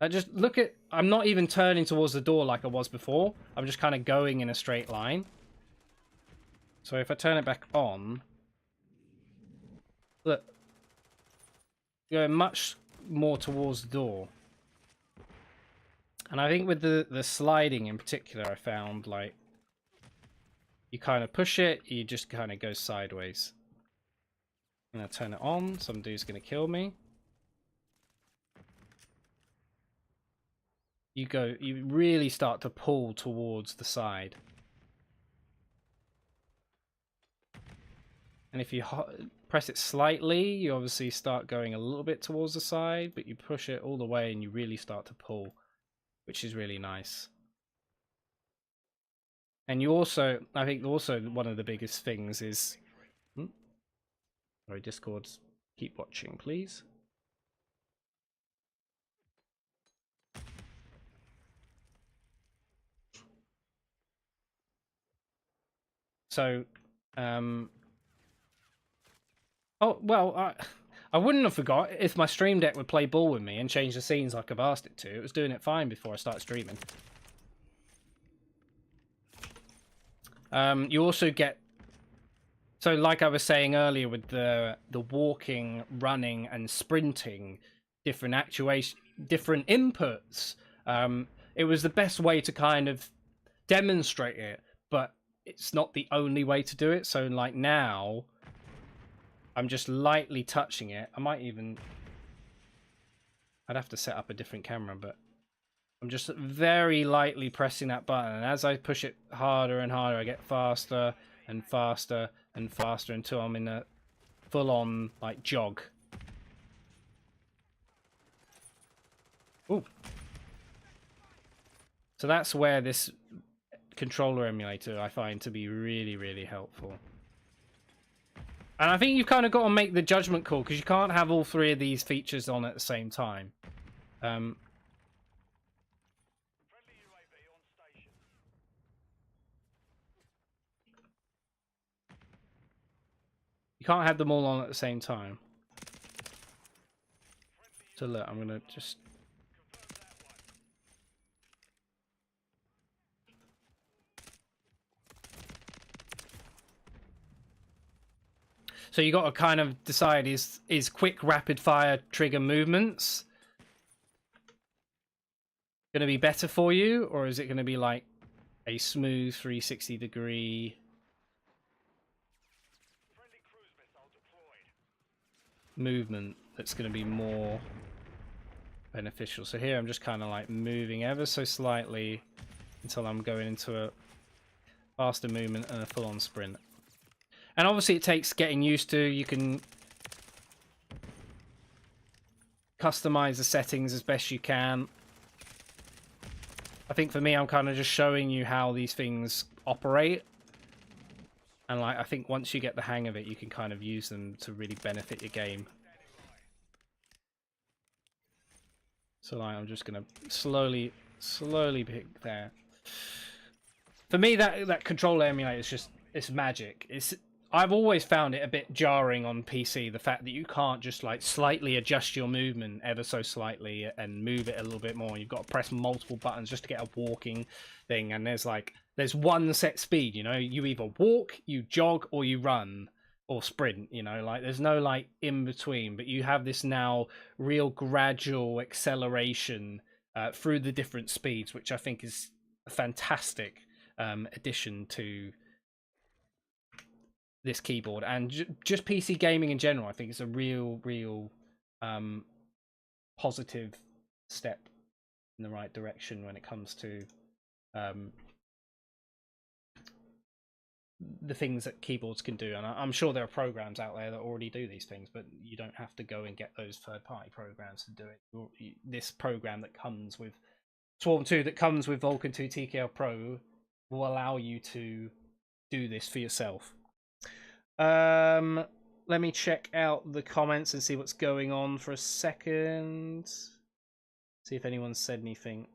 Just look at... I'm not even turning towards the door like I was before. I'm just kind of going in a straight line. So if I turn it back on... Look. Going much more towards the door. And I think with the sliding in particular, I found, like... You kind of push it, you just kind of go sideways. I'm going to turn it on. Some dude's going to kill me. You really start to pull towards the side. And if you press it slightly, you obviously start going a little bit towards the side, but you push it all the way and you really start to pull, which is really nice. And you also, I think also one of the biggest things is... Sorry, Discord. Keep watching, please. So, oh well, I wouldn't have forgot if my stream deck would play ball with me and change the scenes like I've asked it to. It was doing it fine before I started streaming. You also get, so like I was saying earlier with the walking, running, and sprinting, different actuation, different inputs. It was the best way to kind of demonstrate it, but it's not the only way to do it. So like now, I'm just lightly touching it. I might even, I'd have to set up a different camera, but I'm just very lightly pressing that button, and as I push it harder and harder, I get faster and faster and faster until I'm in a full-on like jog. Ooh. So that's where this controller emulator I find to be really, really helpful. And I think you've kind of got to make the judgment call, because you can't have all three of these features on at the same time. You can't have them all on at the same time. So look, I'm going to just... So you got to kind of decide, is quick rapid fire trigger movements going to be better for you, or is it going to be like a smooth 360 degree movement that's going to be more beneficial? So here I'm just kind of like moving ever so slightly until I'm going into a faster movement and a full-on sprint. And obviously it takes getting used to. You can customize the settings as best you can. I think for me, I'm kind of just showing you how these things operate. And like, I think once you get the hang of it, you can kind of use them to really benefit your game. So like, I'm just going to slowly pick there. For me, that controller emulator is just, it's magic. I've always found it a bit jarring on PC, the fact that you can't just like slightly adjust your movement ever so slightly and move it a little bit more. You've got to press multiple buttons just to get a walking thing, and there's one set speed, you know. You either walk, you jog, or you run or sprint, you know, like there's no like in between, but you have this now real gradual acceleration through the different speeds, which I think is a fantastic addition to this keyboard, and just PC gaming in general. I think it's a real positive step in the right direction when it comes to the things that keyboards can do. And I'm sure there are programs out there that already do these things, but you don't have to go and get those third-party programs to do it. This program that comes with Swarm 2, that comes with Vulkan 2 TKL Pro, will allow you to do this for yourself. Let me check out the comments and see what's going on for a second. See if anyone said anything.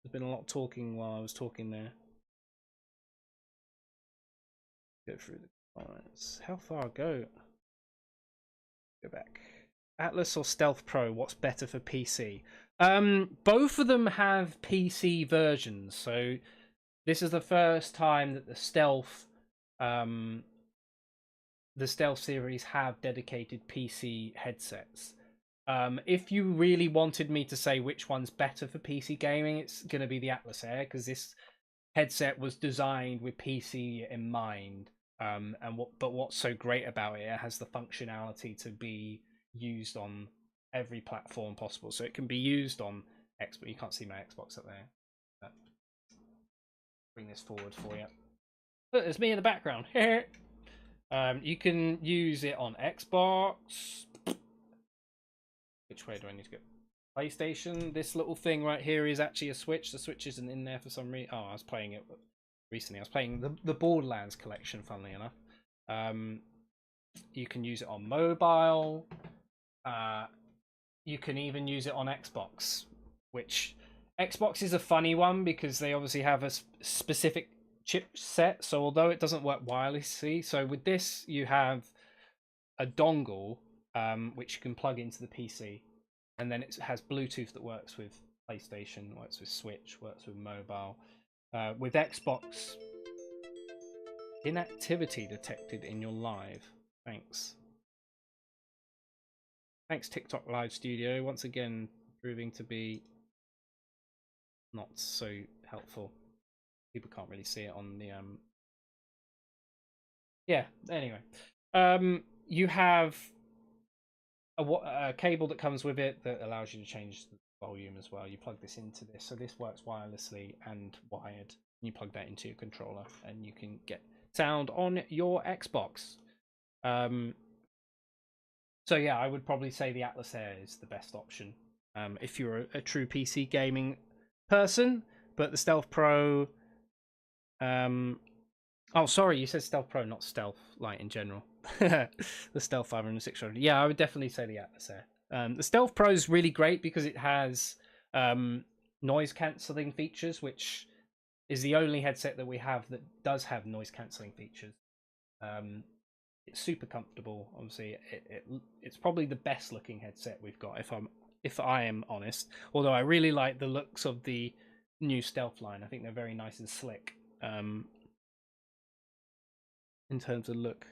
There's been a lot of talking while I was talking there. Go through the comments. How far go? Go back. Atlas or Stealth Pro, what's better for PC? Both of them have PC versions, so this is the first time that the Stealth series have dedicated PC headsets. If you really wanted me to say which one's better for PC gaming, it's going to be the Atlas Air, because this headset was designed with PC in mind. But what's so great about it, it has the functionality to be used on every platform possible. So it can be used on Xbox. You can't see my Xbox up there. But bring this forward for you. Look, there's me in the background. You can use it on Xbox. Which way do I need to go? PlayStation. This little thing right here is actually a Switch. The Switch isn't in there for some reason. Oh, I was playing it recently. I was playing the Borderlands collection, funnily enough. You can use it on mobile. You can even use it on Xbox, which Xbox is a funny one because they obviously have a specific chipset. So although it doesn't work wirelessly, so with this you have a dongle which you can plug into the PC, and then it has Bluetooth that works with PlayStation, works with Switch, works with mobile. With Xbox, inactivity detected in your live. Thanks. Thanks, TikTok Live Studio. Once again, proving to be not so helpful. People can't really see it on the Yeah. Anyway, you have a cable that comes with it that allows you to change the volume as well. You plug this into this, so this works wirelessly and wired. You plug that into your controller, and you can get sound on your Xbox. So yeah, I would probably say the Atlas Air is the best option if you're a true PC gaming person. But the Stealth Pro, oh sorry, you said Stealth Pro, not Stealth Lite in general. The Stealth 500 and 600. Yeah, I would definitely say the Atlas Air. The Stealth Pro is really great because it has noise cancelling features, which is the only headset that we have that does have noise cancelling features. It's super comfortable. Obviously, it's probably the best looking headset we've got. If I am honest, although I really like the looks of the new Stealth line. I think they're very nice and slick. In terms of look,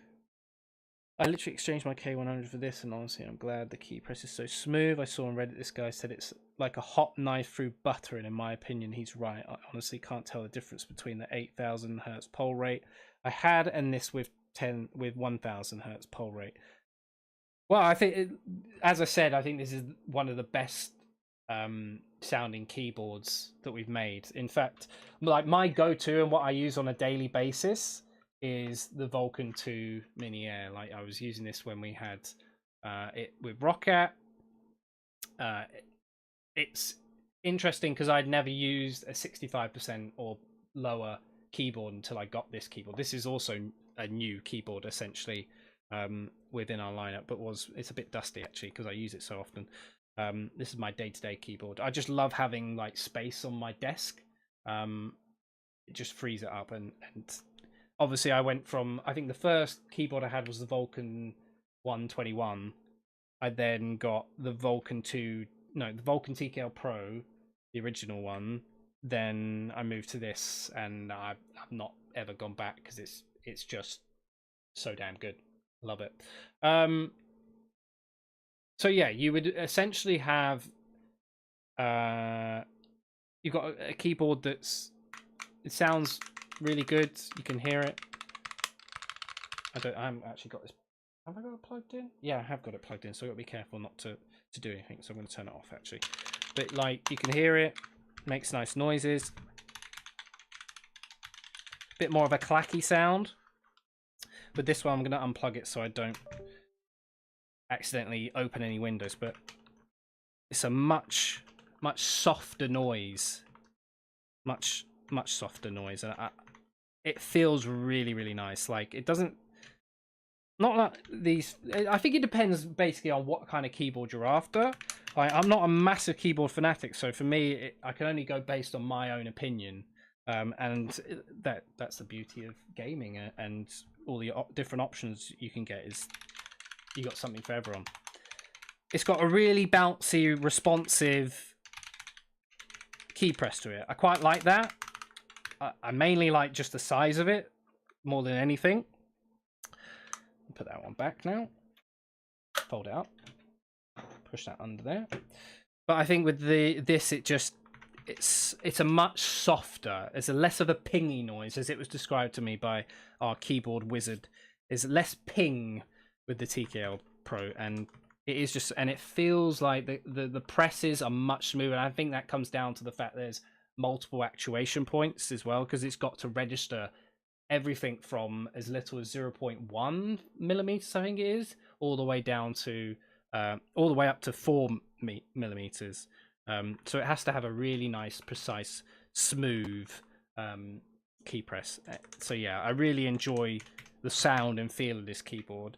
I literally exchanged my K100 for this, and honestly, I'm glad the key press is so smooth. I saw on Reddit this guy said it's like a hot knife through butter, and in my opinion, he's right. I honestly can't tell the difference between the 8,000 hertz pole rate I had and this with 1,000 hertz pole rate. Well, I think, as I said, I think this is one of the best sounding keyboards that we've made. In fact, like my go-to and what I use on a daily basis is the Vulcan 2 Mini Air. Like I was using this when we had it with Roccat. It's interesting because I'd never used a 65% or lower keyboard until I got this keyboard. This is also a new keyboard essentially within our lineup, but it's a bit dusty actually because I use it so often. This is my day-to-day keyboard. I just love having like space on my desk. It just frees it up, and obviously I went from, I think the first keyboard I had was the Vulcan 121. I then got the Vulcan TKL Pro, the original one. Then I moved to this, and I've not ever gone back because it's just so damn good. Love it. So yeah, you would essentially have you've got a keyboard it sounds really good. You can hear it. I haven't actually got this. Have I got it plugged in? Yeah, I have got it plugged in, so I've got to be careful not to do anything. So I'm going to turn it off actually. But like you can hear it, makes nice noises. Bit more of a clacky sound. But this one I'm going to unplug it so I don't accidentally open any windows. But it's a much softer noise. Much softer noise, and it feels really nice. Like it doesn't. Not like these. I think it depends basically on what kind of keyboard you're after. I'm not a massive keyboard fanatic, so for me, I can only go based on my own opinion. And that's the beauty of gaming, and all the different options you can get is you got something for everyone. It's got a really bouncy, responsive key press to it. I quite like that. I mainly like just the size of it more than anything. Put that one back now. Fold it up. Push that under there. But I think with this, it's a much softer. It's a less of a pingy noise, as it was described to me by our keyboard wizard. There's less ping with the TKL Pro, and it feels like the presses are much smoother. And I think that comes down to the fact there's multiple actuation points as well, because it's got to register everything from as little as 0.1 millimeters, I think it is, all the way down to all the way up to 4 millimeters. So it has to have a really nice, precise, smooth key press. So yeah, I really enjoy the sound and feel of this keyboard.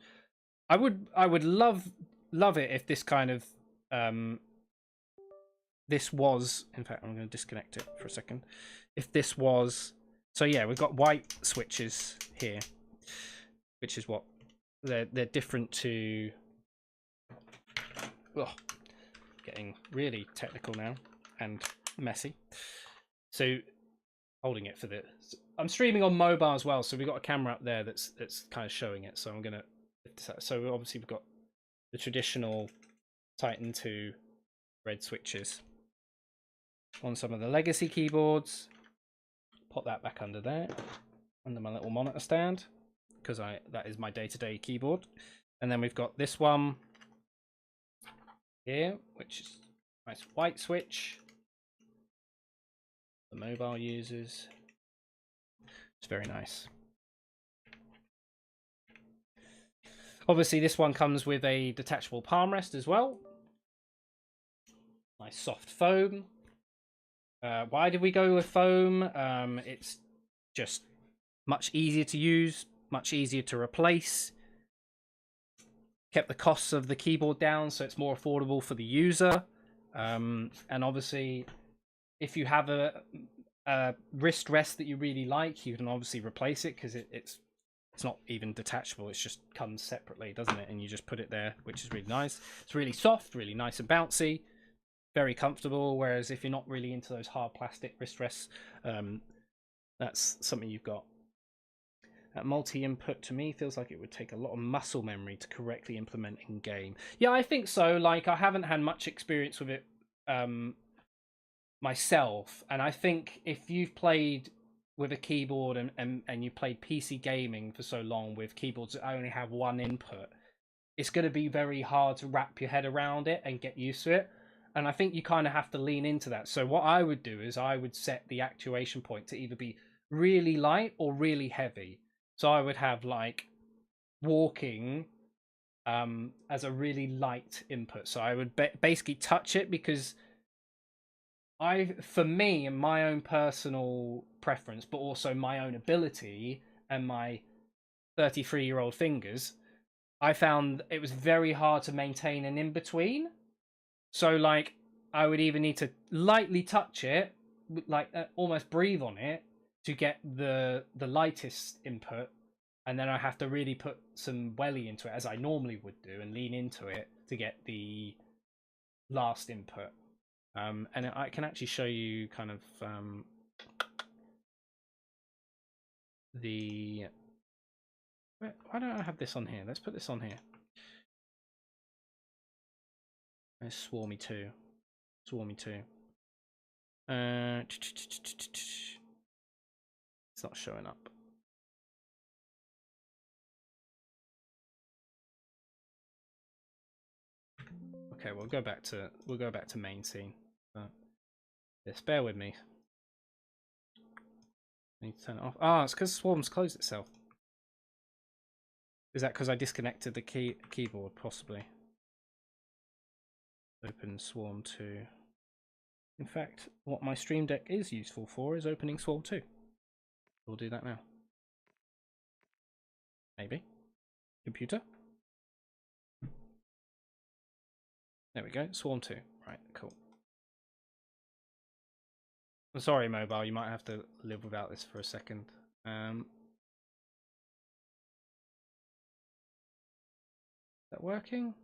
I would love it if this kind of this was, in fact, I'm going to disconnect it for a second. If this was, so yeah, we've got white switches here, which is what they're different to. Oh, getting really technical now and messy. So holding it for the, I'm streaming on mobile as well, so we've got a camera up there that's kind of showing it. So I'm gonna, so obviously we've got the traditional Titan 2 red switches on some of the legacy keyboards. Pop that back under there, under my little monitor stand, because that is my day-to-day keyboard. And then we've got this one here, which is a nice white switch. The mobile users. It's very nice. Obviously, this one comes with a detachable palm rest as well. Nice soft foam. Why did we go with foam? It's just much easier to use, much easier to replace. Kept the costs of the keyboard down, so it's more affordable for the user. And obviously, if you have a wrist rest that you really like, you can obviously replace it, because it's not even detachable. It just comes separately, doesn't it? And you just put it there, which is really nice. It's really soft, really nice and bouncy, very comfortable. Whereas if you're not really into those hard plastic wrist rests, that's something you've got. Multi-input to me feels like it would take a lot of muscle memory to correctly implement in game. Yeah, I think so. Like, I haven't had much experience with it myself, and I think if you've played with a keyboard and you played PC gaming for so long with keyboards that only have one input, it's going to be very hard to wrap your head around it and get used to it. And I think you kind of have to lean into that. So what I would do is I would set the actuation point to either be really light or really heavy. So I would have like walking as a really light input. So I would basically touch it, because for me, and my own personal preference, but also my own ability and my 33-year-old fingers, I found it was very hard to maintain an in between. So like I would either need to lightly touch it, like almost breathe on it to get the lightest input, and then I have to really put some welly into it, as I normally would do, and lean into it to get the last input. And I can actually show you kind of the. Why don't I have this on here? Let's put this on here. It's Swarmy 2. Swarmy 2. It's not showing up. Okay, we'll go back to main scene. Yes, bear with me. I need to turn it off. Ah, it's because Swarm's closed itself. Is that because I disconnected the keyboard? Possibly. Open Swarm 2. In fact, what my Stream Deck is useful for is opening Swarm 2. We'll do that now. Maybe. Computer. There we go. Swarm 2. Right, cool. I'm sorry, mobile. You might have to live without this for a second. Is that working?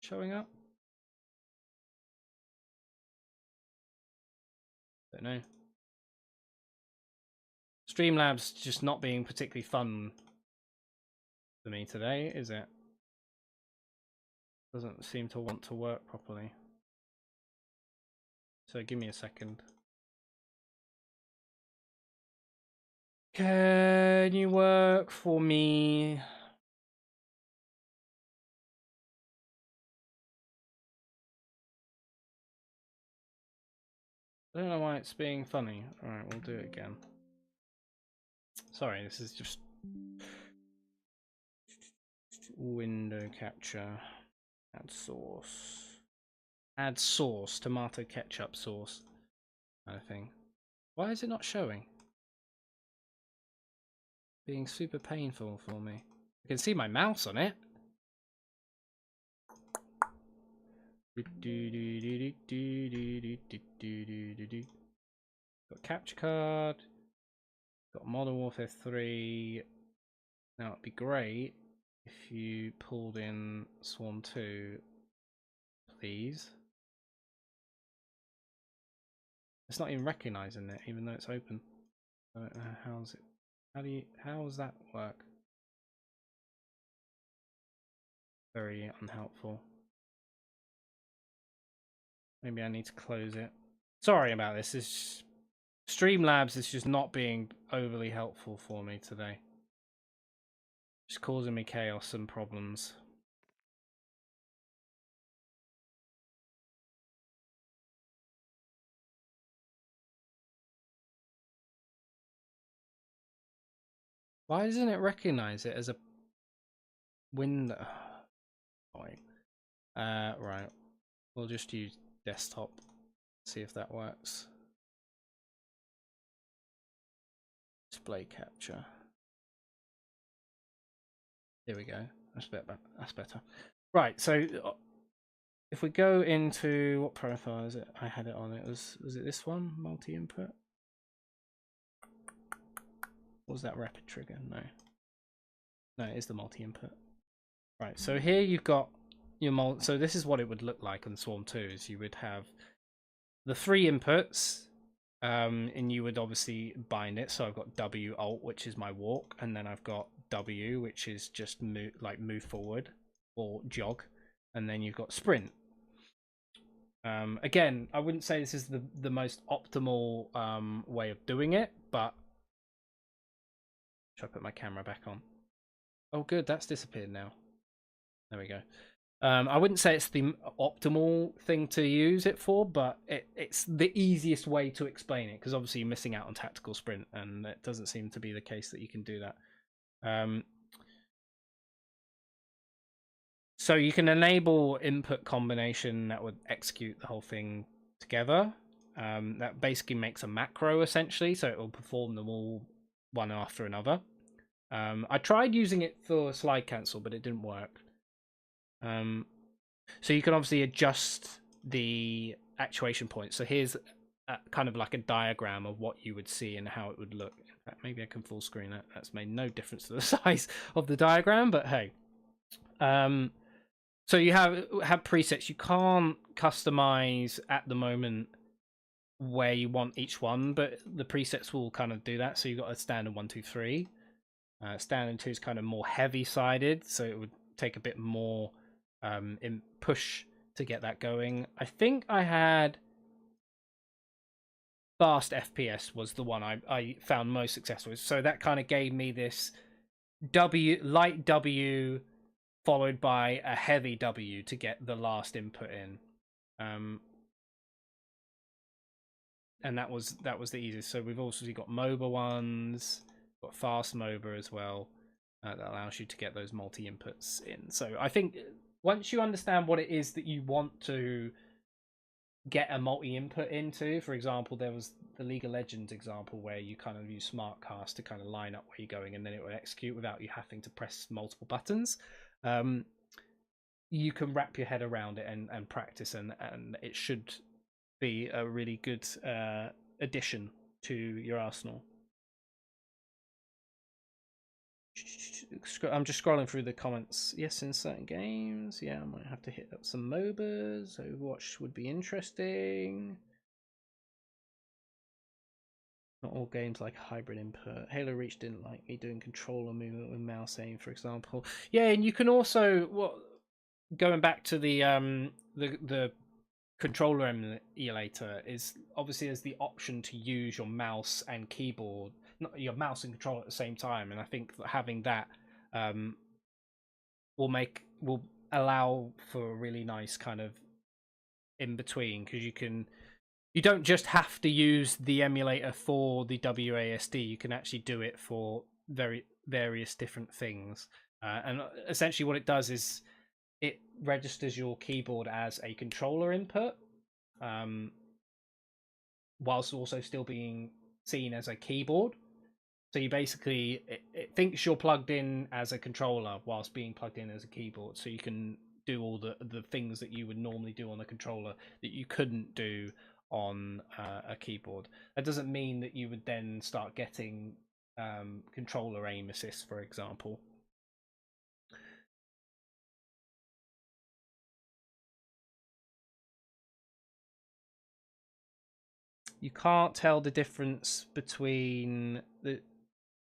Showing up? Don't know. Streamlabs just not being particularly fun for me today, is it? Doesn't seem to want to work properly. So give me a second. Can you work for me? I don't know why it's being funny. Alright, we'll do it again. Sorry, this is just window capture. Add sauce. Add sauce, tomato ketchup sauce. Kind of thing. Why is it not showing? Being super painful for me. I can see my mouse on it. Got capture card. Got Modern Warfare 3. Now it'd be great if you pulled in Swarm 2, please. It's not even recognizing it, even though it's open. I don't know how's it. How does that work? Very unhelpful. Maybe I need to close it. Sorry about this. Streamlabs is just not being overly helpful for me today. Just causing me chaos and problems. Why doesn't it recognize it as a window? Right. We'll just use desktop. See if that works. Display capture. Here we go. That's better. That's better. Right. So if we go into what profile is it? I had it on. It was it this one? Multi-input. What was that rapid trigger? No. No, it is the multi-input. Right. So here you've got your so this is what it would look like on Swarm 2. Is you would have the 3 inputs. And you would obviously bind it. So I've got W Alt, which is my walk, and then I've got W, which is just move forward or jog, and then you've got sprint. Again, I wouldn't say this is the most optimal way of doing it, but should I put my camera back on? Oh, good, that's disappeared now. There we go. I wouldn't say it's the optimal thing to use it for, but it's the easiest way to explain it, because obviously you're missing out on tactical sprint, and it doesn't seem to be the case that you can do that. So you can enable input combination that would execute the whole thing together. That basically makes a macro, essentially, so it will perform them all one after another. I tried using it for slide cancel, but it didn't work. So you can obviously adjust the actuation points. So here's kind of like a diagram of what you would see and how it would look. In fact, maybe I can full screen it. That's made no difference to the size of the diagram, but hey. So you have presets. You can't customize at the moment where you want each one, but the presets will kind of do that. So you've got a standard 1, 2, 3. Standard 2 is kind of more heavy-sided, so it would take a bit more in push to get that going. I think I had fast FPS was the one I found most successful. So that kind of gave me this light W followed by a heavy W to get the last input in. And that was the easiest. So we've also got MOBA ones, got fast MOBA as well. That allows you to get those multi-inputs in. So I think once you understand what it is that you want to get a multi-input into, for example, there was the League of Legends example where you kind of use SmartCast to kind of line up where you're going, and then it will execute without you having to press multiple buttons. You can wrap your head around it and practice, and it should be a really good addition to your arsenal. I'm just scrolling through the comments. Yes, in certain games. Yeah, I might have to hit up some MOBAs. Overwatch would be interesting. Not all games like hybrid input. Halo Reach didn't like me doing controller movement with mouse aim, for example. Yeah, and you can also going back to the controller emulator is obviously there's the option to use your mouse and keyboard, not your mouse and controller at the same time, and I think that having that will allow for a really nice kind of in between, because you don't just have to use the emulator for the WASD. You can actually do it for various different things, and essentially what it does is it registers your keyboard as a controller input, whilst also still being seen as a keyboard. So you basically it thinks you're plugged in as a controller whilst being plugged in as a keyboard, so you can do all the things that you would normally do on a controller that you couldn't do on a keyboard. That doesn't mean that you would then start getting controller aim assist, for example. You can't tell the difference between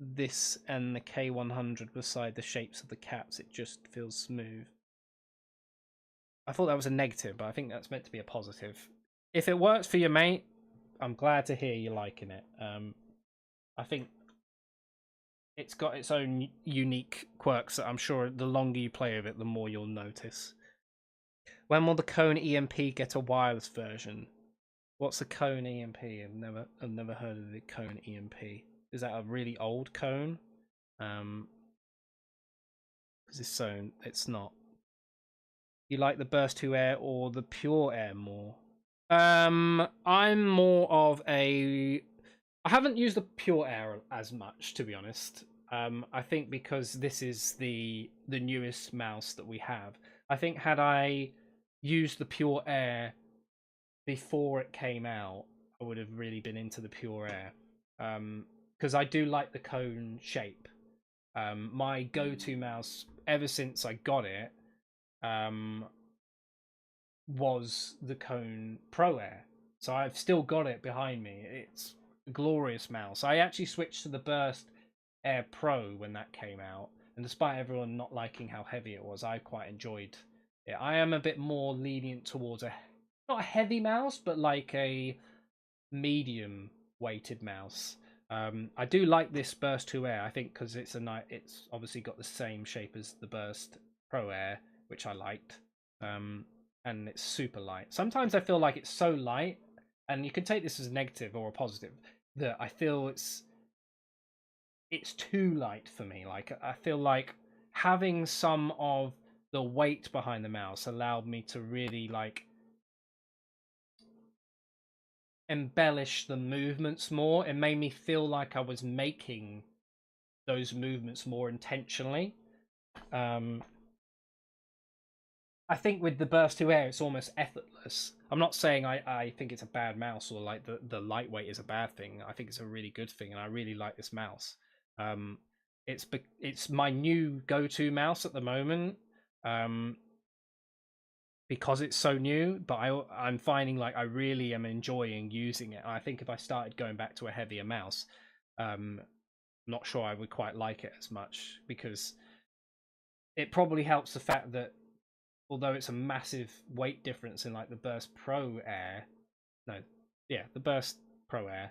this and the K100 beside the shapes of the caps. It just feels smooth. I thought that was a negative, but I think that's meant to be a positive. If it works for you, mate, I'm glad to hear you're liking it. I think it's got its own unique quirks that I'm sure the longer you play with it, the more you'll notice. When will the Cone EMP get a wireless version? What's a Cone EMP? I've never heard of the Cone EMP. Is that a really old cone? Because it's not. You like the burst 2 air or the pure air more? I'm more of a. I haven't used the pure air as much, to be honest. I think because this is the newest mouse that we have. I think had I used the pure air before it came out, I would have really been into the pure air. Because I do like the cone shape. My go-to mouse ever since I got it was the Cone Pro Air. So I've still got it behind me. It's a glorious mouse. I actually switched to the Burst Air Pro when that came out, and despite everyone not liking how heavy it was, I quite enjoyed it. I am a bit more lenient towards a not a heavy mouse, but like a medium weighted mouse. I do like this Burst 2 Air. I think because it's obviously got the same shape as the Burst Pro Air, which I liked. And it's super light. Sometimes I feel like it's so light, and you can take this as a negative or a positive, that I feel it's too light for me. Like I feel like having some of the weight behind the mouse allowed me to really like embellish the movements more. It made me feel like I was making those movements more intentionally. I think with the burst to air, it's almost effortless. I'm not saying I think it's a bad mouse or like the lightweight is a bad thing. I think it's a really good thing, and I really like this mouse. Um, it's my new go-to mouse at the moment. Because it's so new, but I'm finding like I really am enjoying using it. And I think if I started going back to a heavier mouse, not sure I would quite like it as much, because it probably helps the fact that although it's a massive weight difference in like the Burst Pro Air, no, yeah, the Burst Pro Air,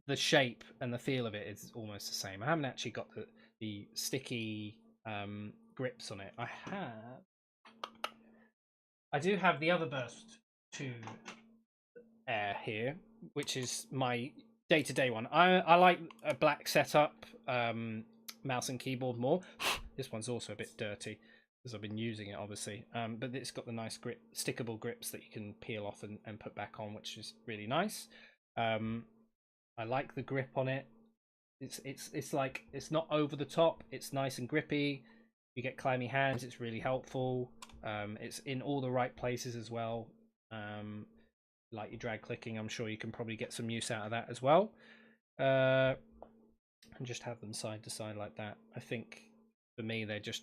the shape and the feel of it is almost the same. I haven't actually got the sticky grips on it. I do have the other Burst 2 Air here, which is my day-to-day one. I like a black setup, mouse and keyboard more. This one's also a bit dirty because I've been using it, obviously. But it's got the nice stickable grips that you can peel off and put back on, which is really nice. I like the grip on it. It's like it's not over the top. It's nice and grippy. You get clammy hands. It's really helpful. It's in all the right places as well. Like your drag clicking, I'm sure you can probably get some use out of that as well. And just have them side to side like that. I think for me they're just.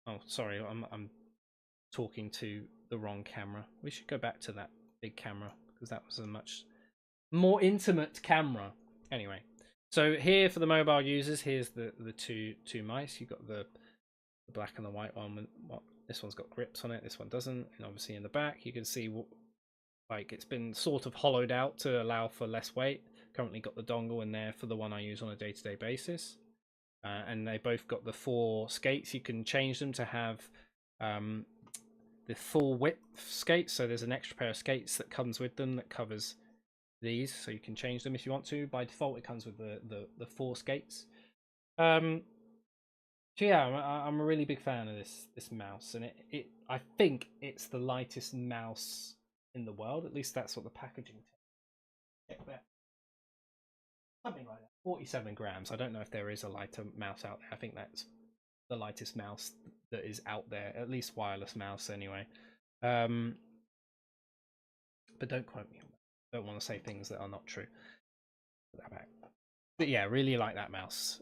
Oh, sorry, I'm talking to the wrong camera. We should go back to that big camera because that was a much more intimate camera. Anyway, so here for the mobile users, here's the two mice. You've got the black and the white one. This one's got grips on it. This one doesn't. And obviously in the back you can see like it's been sort of hollowed out to allow for less weight. Currently got the dongle in there for the one I use on a day-to-day basis. And they both got the 4 skates. You can change them to have the full width skates. So there's an extra pair of skates that comes with them that covers these. So you can change them if you want to. By default, it comes with the 4 skates. So yeah, I'm a really big fan of this mouse, and I think it's the lightest mouse in the world. At least that's what the packaging. Check that. something like that. 47 grams. I don't know if there is a lighter mouse out there. I think that's the lightest mouse that is out there, at least wireless mouse anyway. But don't quote me on that. Don't want to say things that are not true. Put that back. But yeah, really like that mouse.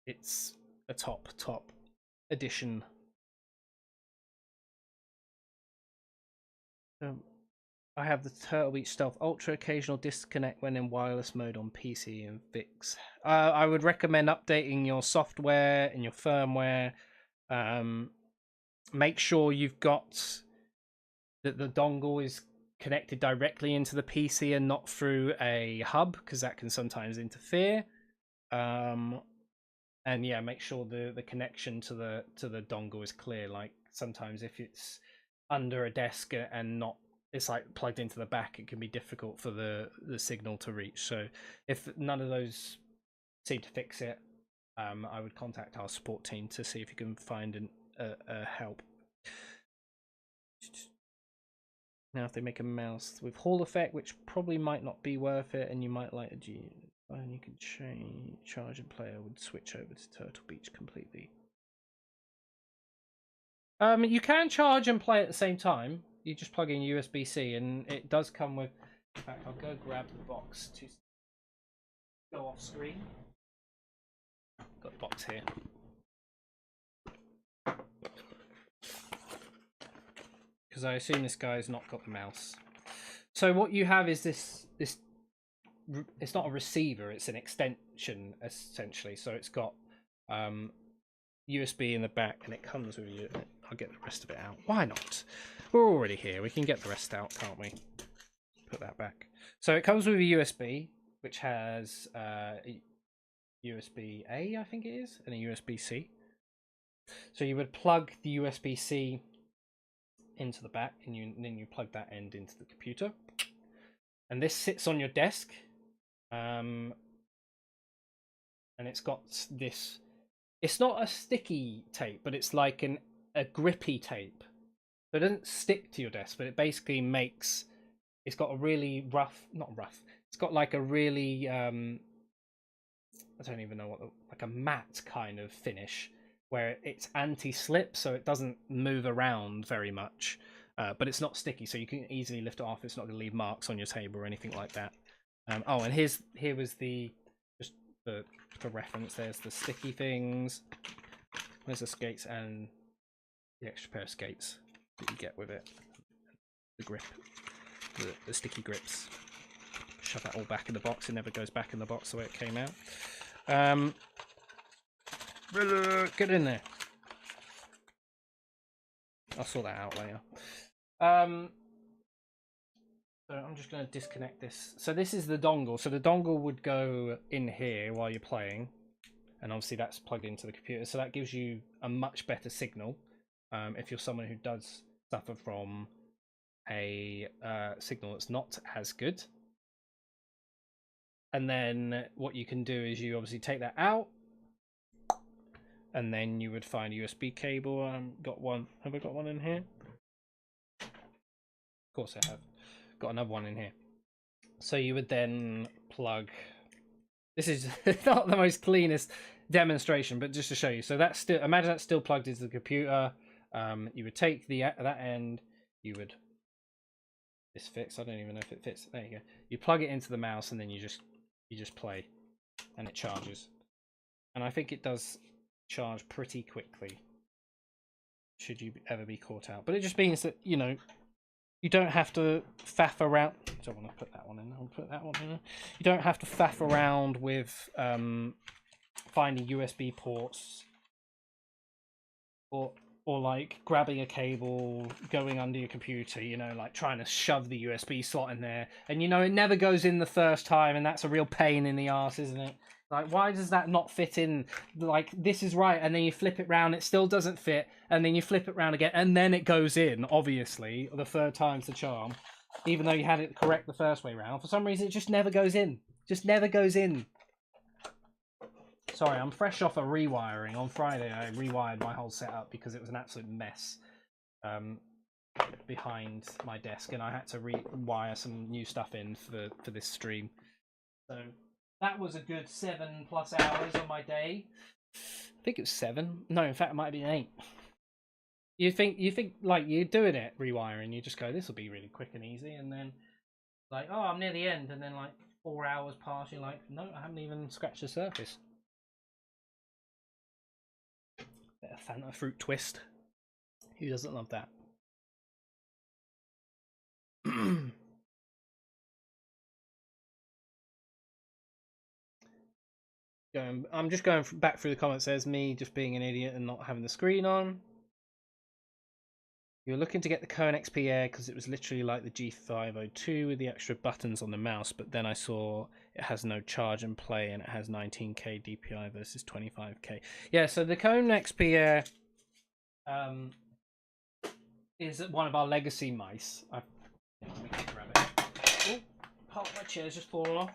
It's a top edition. I have the Turtle Beach Stealth Ultra. Occasional disconnect when in wireless mode on PC and VIX. I would recommend updating your software and your firmware. Make sure you've got that the dongle is connected directly into the PC and not through a hub, because that can sometimes interfere. And yeah, make sure the connection to the dongle is clear. Like sometimes if it's under a desk and not, it's like plugged into the back, it can be difficult for the signal to reach. So if none of those seem to fix it, I would contact our support team to see if you can find a help. Now if they make a mouse with Hall effect, which probably might not be worth it, and you might like a G, and you can change charge and player would switch over to Turtle Beach completely. You can charge and play at the same time. You just plug in USB-C, and it does come with. In fact, I'll go grab the box to go off screen. Got the box here. Because I assume this guy's not got the mouse. So what you have is this. It's not a receiver; it's an extension essentially. So it's got USB in the back, and it comes with you. I'll get the rest of it out. Why not? We're already here. We can get the rest out, can't we? Put that back. So it comes with a USB, which has USB-A, I think it is, and a USB-C. So you would plug the USB-C into the back, and then you plug that end into the computer. And this sits on your desk, and it's got this. It's not a sticky tape, but it's like a grippy tape. So it doesn't stick to your desk, but it basically makes. It's got a really not rough. It's got like a really I don't even know like a matte kind of finish where it's anti-slip, so it doesn't move around very much, but it's not sticky, so you can easily lift it off. It's not going to leave marks on your table or anything like that. Oh, and here was the just for reference. There's the sticky things. There's the skates and the extra pair of skates that you get with it. The grip, the sticky grips. Shove that all back in the box. It never goes back in the box the way it came out. Get in there. I'll sort that out later. So I'm just going to disconnect this. So this is the dongle. So the dongle would go in here while you're playing, and obviously that's plugged into the computer. So that gives you a much better signal if you're someone who does suffer from a signal that's not as good. And then what you can do is you obviously take that out, and then you would find a USB cable. Got one. Have I got one in here? Of course I have. Got another one in here. So you would then plug. This is not the most cleanest demonstration, but just to show you. So that's still. Imagine that's still plugged into the computer. You would take that end. You would. This fits. I don't even know if it fits. There you go. You plug it into the mouse, and then you just play, and it charges. And I think it does charge pretty quickly. Should you ever be caught out, but it just means that you don't have to faff around. I don't want to put that one in. I'll put that one in. You don't have to faff around with finding USB ports or like grabbing a cable, going under your computer, like trying to shove the USB slot in there. And it never goes in the first time, and that's a real pain in the arse, isn't it? Like, why does that not fit in? Like, this is right, and then you flip it round, it still doesn't fit, and then you flip it round again, and then it goes in, obviously. The third time's the charm. Even though you had it correct the first way round, for some reason it just never goes in. Just never goes in. Sorry, I'm fresh off a rewiring. On Friday, I rewired my whole setup because it was an absolute mess behind my desk, and I had to rewire some new stuff in for this stream. So That was a good 7+ hours on my day. I think it was 7. No, in fact, it might have been 8. You think like you're doing it rewiring, you just go, this will be really quick and easy, and then like, oh, I'm near the end, and then like 4 hours pass, you're like, no, I haven't even scratched the surface. Bit of Fanta fruit twist. Who doesn't love that? I'm just going back through the comments. There's me just being an idiot and not having the screen on. You were looking to get the Kone XP Air because it was literally like the G502 with the extra buttons on the mouse, but then I saw it has no charge and play and it has 19k DPI versus 25k. Yeah, so the Kone XP Air is one of our legacy mice. Let me grab it. Oh, part of my chair's just fallen off.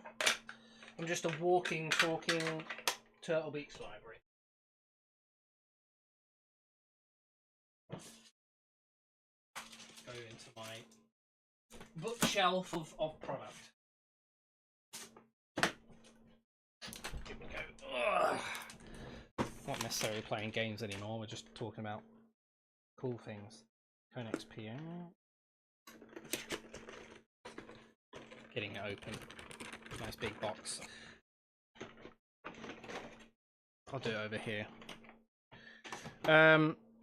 I'm just a walking, talking Turtle Beaks library. Go into my bookshelf of product. Here we go. Ugh. Not necessarily playing games anymore, we're just talking about cool things. Kone XP. Getting it open. Nice big box. I'll do it over here.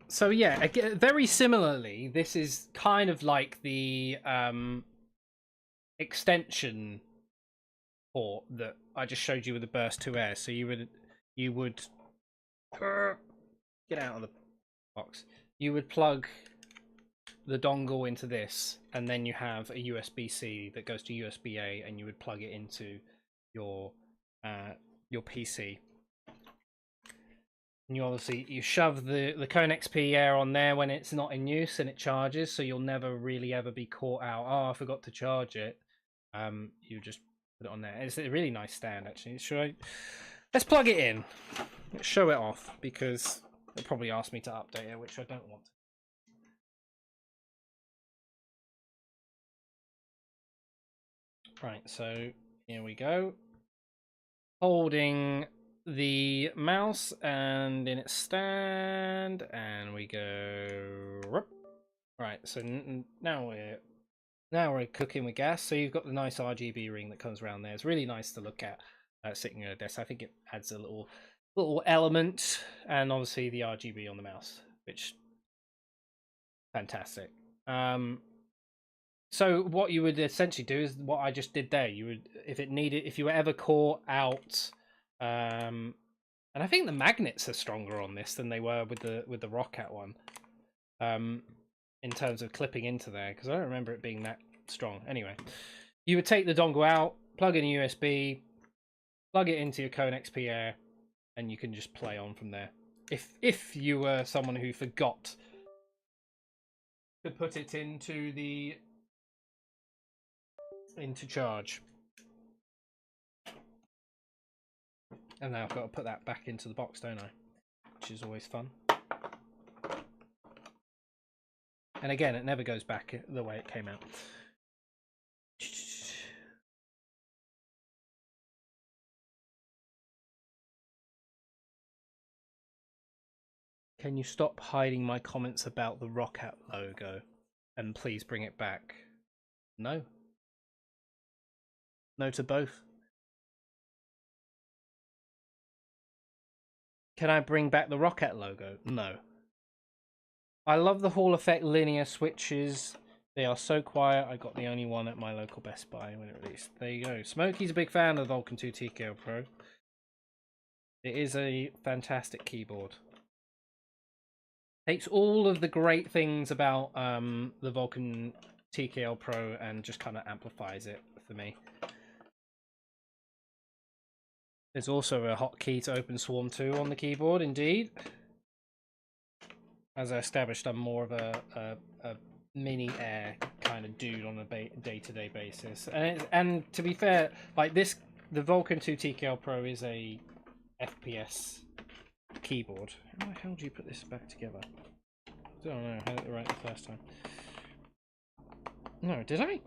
So yeah, again, very similarly, this is kind of like the extension port that I just showed you with the burst to air. So you would get out of the box. You would plug the dongle into this, and then you have a USB-C that goes to USB-A, and you would plug it into your PC. And you shove the Kone XP Air on there when it's not in use and it charges, so you'll never really ever be caught out. Oh, I forgot to charge it. You just put it on there. It's a really nice stand, actually. Let's plug it in. Let's show it off because it'll probably ask me to update it, which I don't want to. Right, so here we go. Holding the mouse and in its stand, and we go. Right, so now we're cooking with gas. So you've got the nice RGB ring that comes around there. It's really nice to look at sitting at a desk. I think it adds a little element, and obviously the RGB on the mouse, which fantastic. So what you would essentially do is what I just did there. You would, if you were ever caught out, and I think the magnets are stronger on this than they were with the Roccat one, in terms of clipping into there, because I don't remember it being that strong. Anyway, you would take the dongle out, plug in a USB, plug it into your Kone XP Air, and you can just play on from there. If you were someone who forgot to put it into charge. And now I've got to put that back into the box, don't I? Which is always fun. And again, it never goes back the way it came out. Can you stop hiding my comments about the Roccat logo? And please bring it back. No. No to both. Can I bring back the Roccat logo? No. I love the Hall Effect linear switches. They are so quiet. I got the only one at my local Best Buy when it released. There you go. Smokey's a big fan of the Vulcan 2 TKL Pro. It is a fantastic keyboard. Takes all of the great things about the Vulcan TKL Pro and just kind of amplifies it for me. There's also a hotkey to open Swarm 2 on the keyboard, indeed. As I established, I'm more of a mini Air kind of dude on a day-to-day basis. And to be fair, like the Vulcan 2 TKL Pro is a FPS keyboard. How the hell do you put this back together? I don't know. I had it right the first time. No, did I?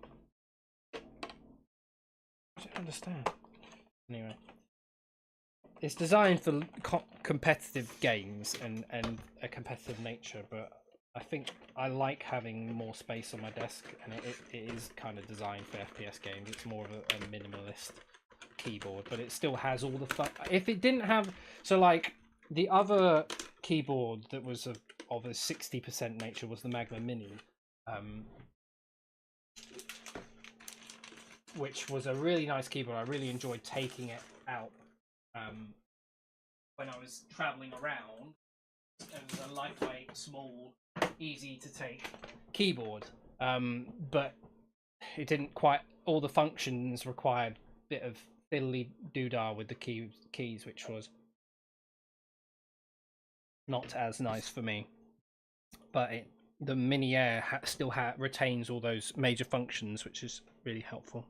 I don't understand. Anyway, it's designed for competitive games and a competitive nature, but I think I like having more space on my desk, and it is kind of designed for FPS games. It's more of a minimalist keyboard, but it still has all the fun. If it didn't have, so like the other keyboard that was of a 60% nature was the Magma Mini, which was a really nice keyboard. I really enjoyed taking it out when I was traveling around. It was a lightweight, small, easy to take keyboard, but it didn't quite, all the functions required a bit of fiddly doodah with the keys, which was not as nice for me. But the Mini Air still retains all those major functions, which is really helpful.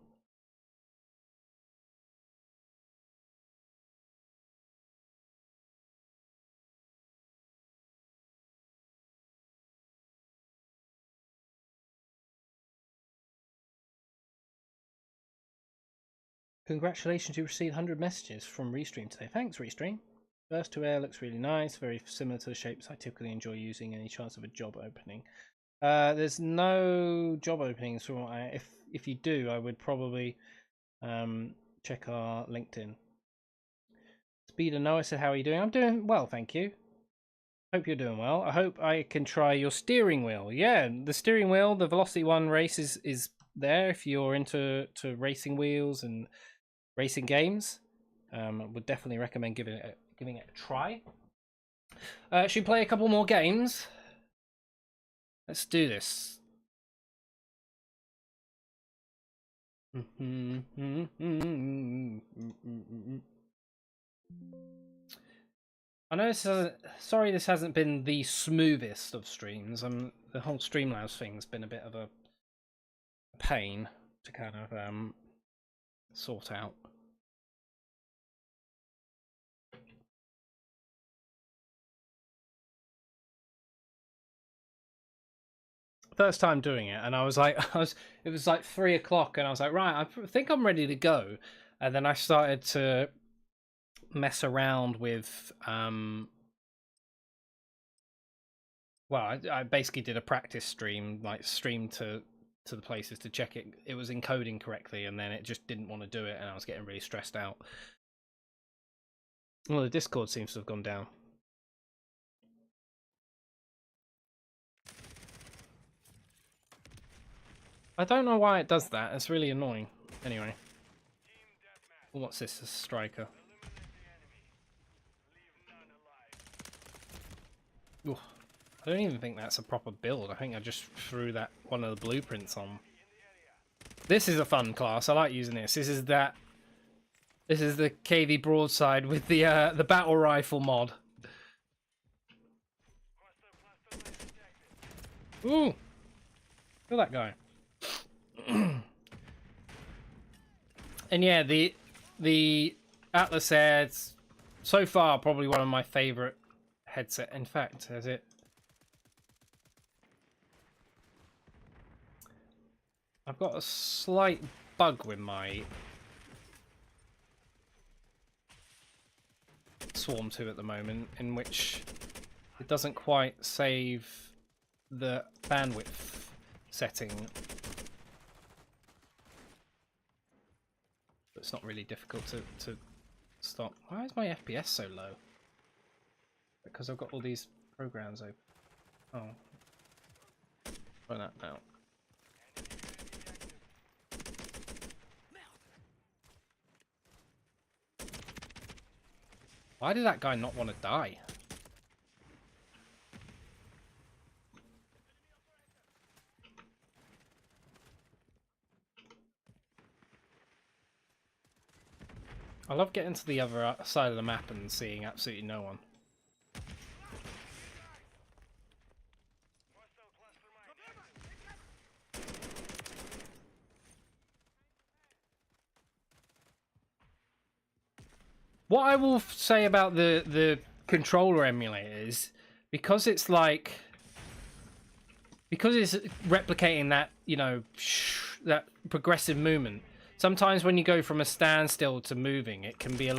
Congratulations, you received 100 messages from Restream today. Thanks, Restream. Burst to Air looks really nice, very similar to the shapes I typically enjoy using. Any chance of a job opening? There's no job openings from what if you do, I would probably check our LinkedIn. Speed and Noah said, how are you doing? I'm doing well, thank you. Hope you're doing well. I hope I can try your steering wheel. Yeah, the steering wheel, the Velocity 1 race is there if you're into racing wheels and racing games. I would definitely recommend giving it a try. Should we play a couple more games? Let's do this. I know sorry this hasn't been the smoothest of streams. The whole Streamlabs thing's been a bit of a pain to kind of sort out. First time doing it, and I was like, it was like 3 o'clock, and I was like, right, I think I'm ready to go. And then I started to mess around with well, I basically did a practice stream, like stream to the places to check it was encoding correctly, and then it just didn't want to do it, and I was getting really stressed out. Well, the Discord seems to have gone down. I don't know why it does that. It's really annoying. Anyway. What's this? A striker. Ooh, I don't even think that's a proper build. I think I just threw that one of the blueprints on. This is a fun class. I like using this. This is the KV broadside with the battle rifle mod. Ooh, kill that guy. And yeah, the Atlas Air, so far probably one of my favorite headset. In fact, has it? I've got a slight bug with my Swarm 2 at the moment, in which it doesn't quite save the bandwidth setting. But it's not really difficult to stop. Why is my FPS so low? Because I've got all these programs open. Oh. Try that now. Why did that guy not want to die? I love getting to the other side of the map and seeing absolutely no one. What I will say about the controller emulator is because it's replicating that, you know, that progressive movement. sometimes when you go from a standstill to moving, it can be a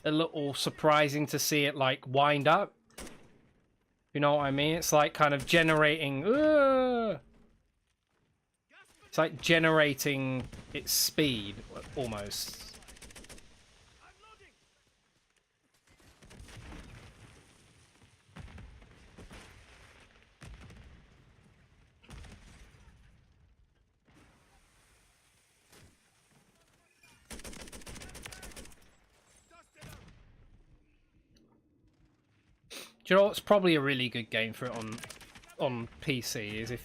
little surprising to see it like wind up. You know what I mean? It's like kind of generating. It's like generating its speed almost. Do you know what's probably a really good game for it on PC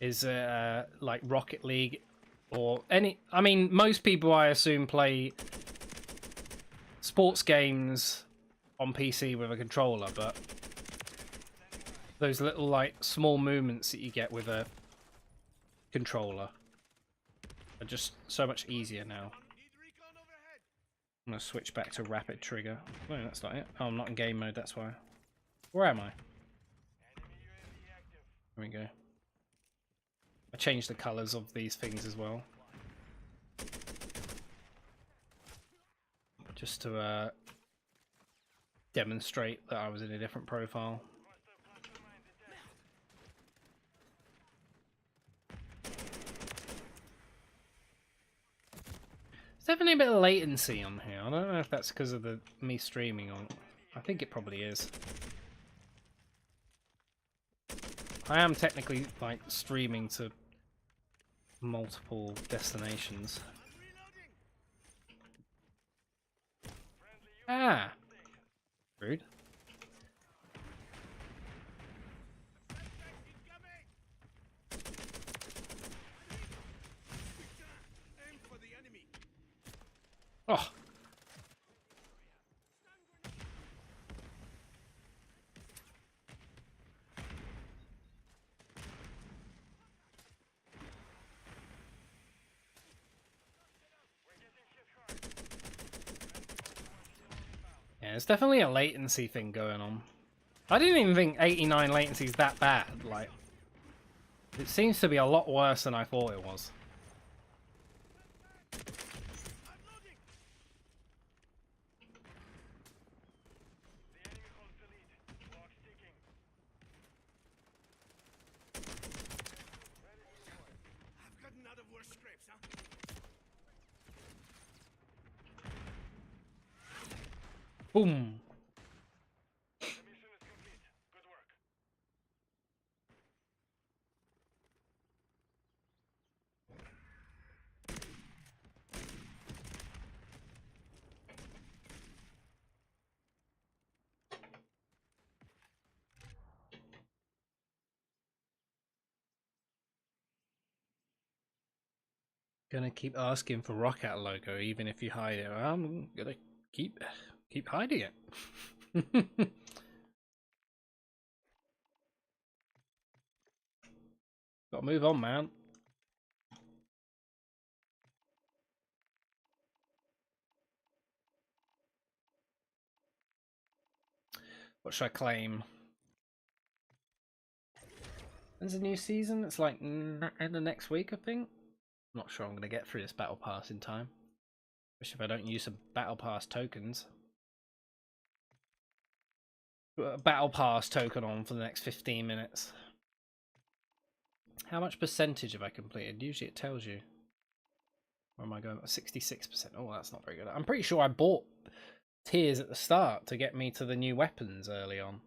is like Rocket League or any. I mean, most people I assume play sports games on PC with a controller, but those little like small movements that you get with a controller are just so much easier now. I'm gonna switch back to rapid trigger. No, that's not it. Oh, I'm not in game mode. That's why. Where am I? There we go. I changed the colours of these things as well. Just to demonstrate that I was in a different profile. There's definitely a bit of latency on here. I don't know if that's because of me streaming on. I think it probably is. I am technically like streaming to multiple destinations. Ah, rude. Oh. Yeah, there's definitely a latency thing going on. I didn't even think 89 latency is that bad. Like, it seems to be a lot worse than I thought it was. Boom. Gonna keep asking for Roccat logo even if you hide it. I'm gonna keep hiding it. Gotta move on, man. What should I claim? When's the new season? It's like end of next week, I think. I'm not sure I'm gonna get through this battle pass in time. Especially if I don't use some battle pass tokens. Put a battle pass token on for the next 15 minutes. How much percentage have I completed? Usually it tells you. Where am I going? 66%. Oh, that's not very good. I'm pretty sure I bought tiers at the start to get me to the new weapons early on.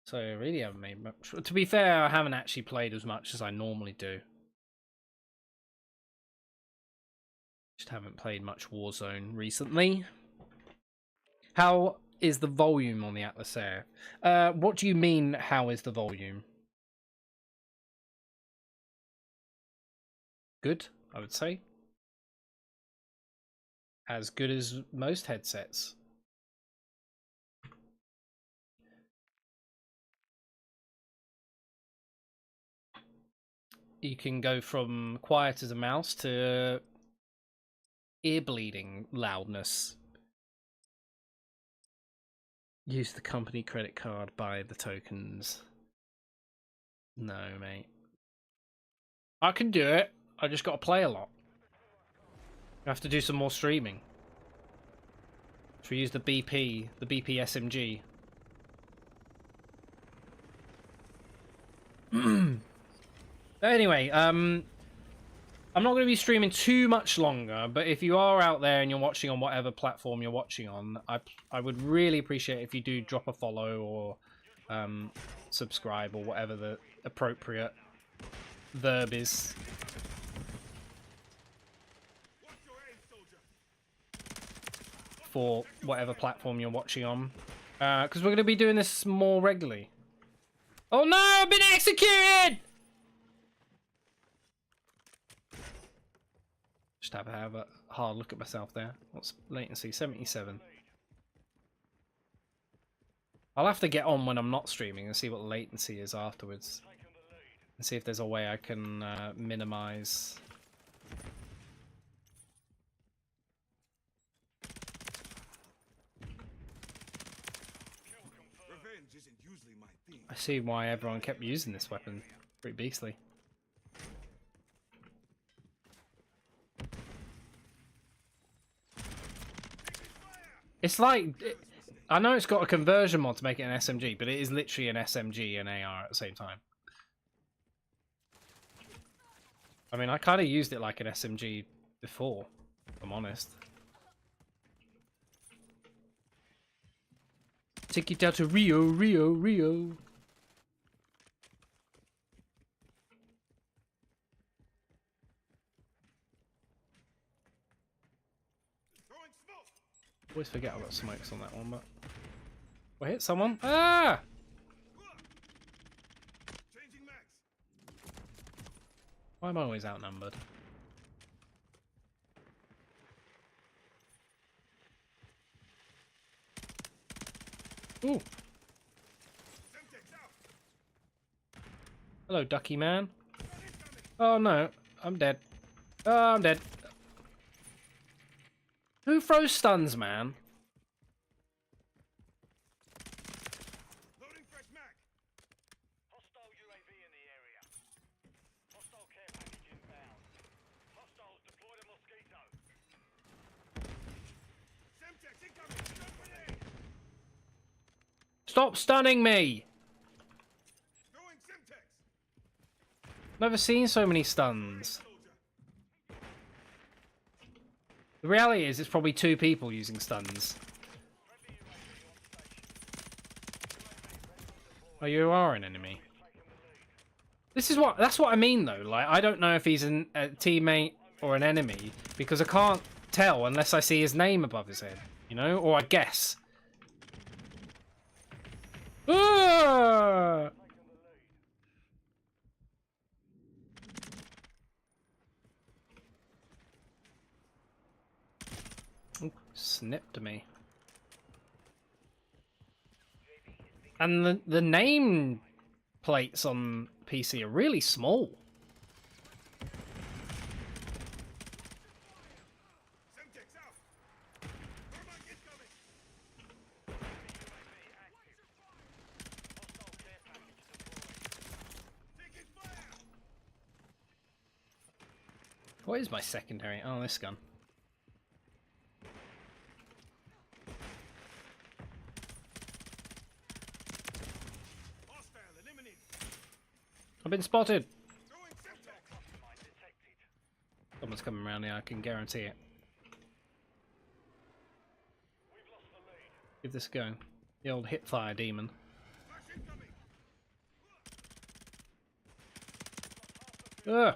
So I really haven't made much. To be fair, I haven't actually played as much as I normally do. Just haven't played much Warzone recently. How is the volume on the Atlas Air? What do you mean, how is the volume? Good, I would say. As good as most headsets. You can go from quiet as a mouse to ear bleeding loudness. Use the company credit card, buy the tokens. No, mate. I can do it. I just got to play a lot. I have to do some more streaming. Should we use the BP SMG? Anyway, I'm not going to be streaming too much longer, but if you are out there and you're watching on whatever platform you're watching on, I would really appreciate if you do drop a follow or subscribe or whatever the appropriate verb is. For whatever platform you're watching on. Because we're going to be doing this more regularly. Oh no, I've been executed! Just have a hard look at myself there. What's latency? 77. I'll have to get on when I'm not streaming and see what the latency is afterwards. And see if there's a way I can minimize. I see why everyone kept using this weapon. Pretty beastly. It's like... I know it's got a conversion mod to make it an SMG, but it is literally an SMG and AR at the same time. I mean, I kind of used it like an SMG before, if I'm honest. Take it out to Rio, Rio, Rio. Always forget I've got smokes on that one, but... I hit someone. Ah! Why am I always outnumbered? Ooh! Hello, ducky man. Oh no, I'm dead. Oh, I'm dead. Who throws stuns, man? Loading fresh mag. Hostile UAV in the area. Hostile care package inbound. Hostiles deployed a mosquito. Semtex incoming. Jump in. Stop stunning me! Going Semtex. Never seen so many stuns. The reality is, it's probably two people using stuns. Oh, you are an enemy. That's what I mean, though. Like, I don't know if he's a teammate or an enemy because I can't tell unless I see his name above his head, you know, or I guess. Ah! Ooh, snipped me. And the name plates on PC are really small. Semtex out. Thermite incoming. Hostile care package deployed. Taking fire. What is my secondary? Oh, this gun. Hostile eliminated. I've been spotted. Going Semtex. Mine detected. Someone's coming around here, I can guarantee it. We've lost the lead. Give this a go. The old hipfire demon. Flash incoming. Ugh.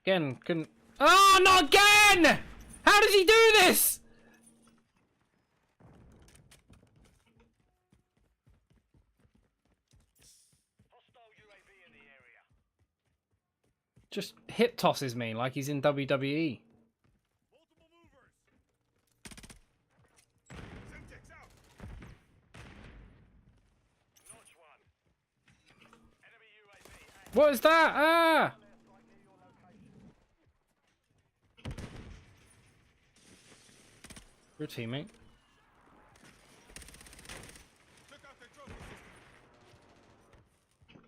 Again, couldn't... Oh, not again! How does he do this? Hostile UAV in the area. Just hip tosses me like he's in WWE. Multiple movers. Semtex out. Notch one. Enemy UAV active. What is that? Ah! Your teammate. Took out the trophy system.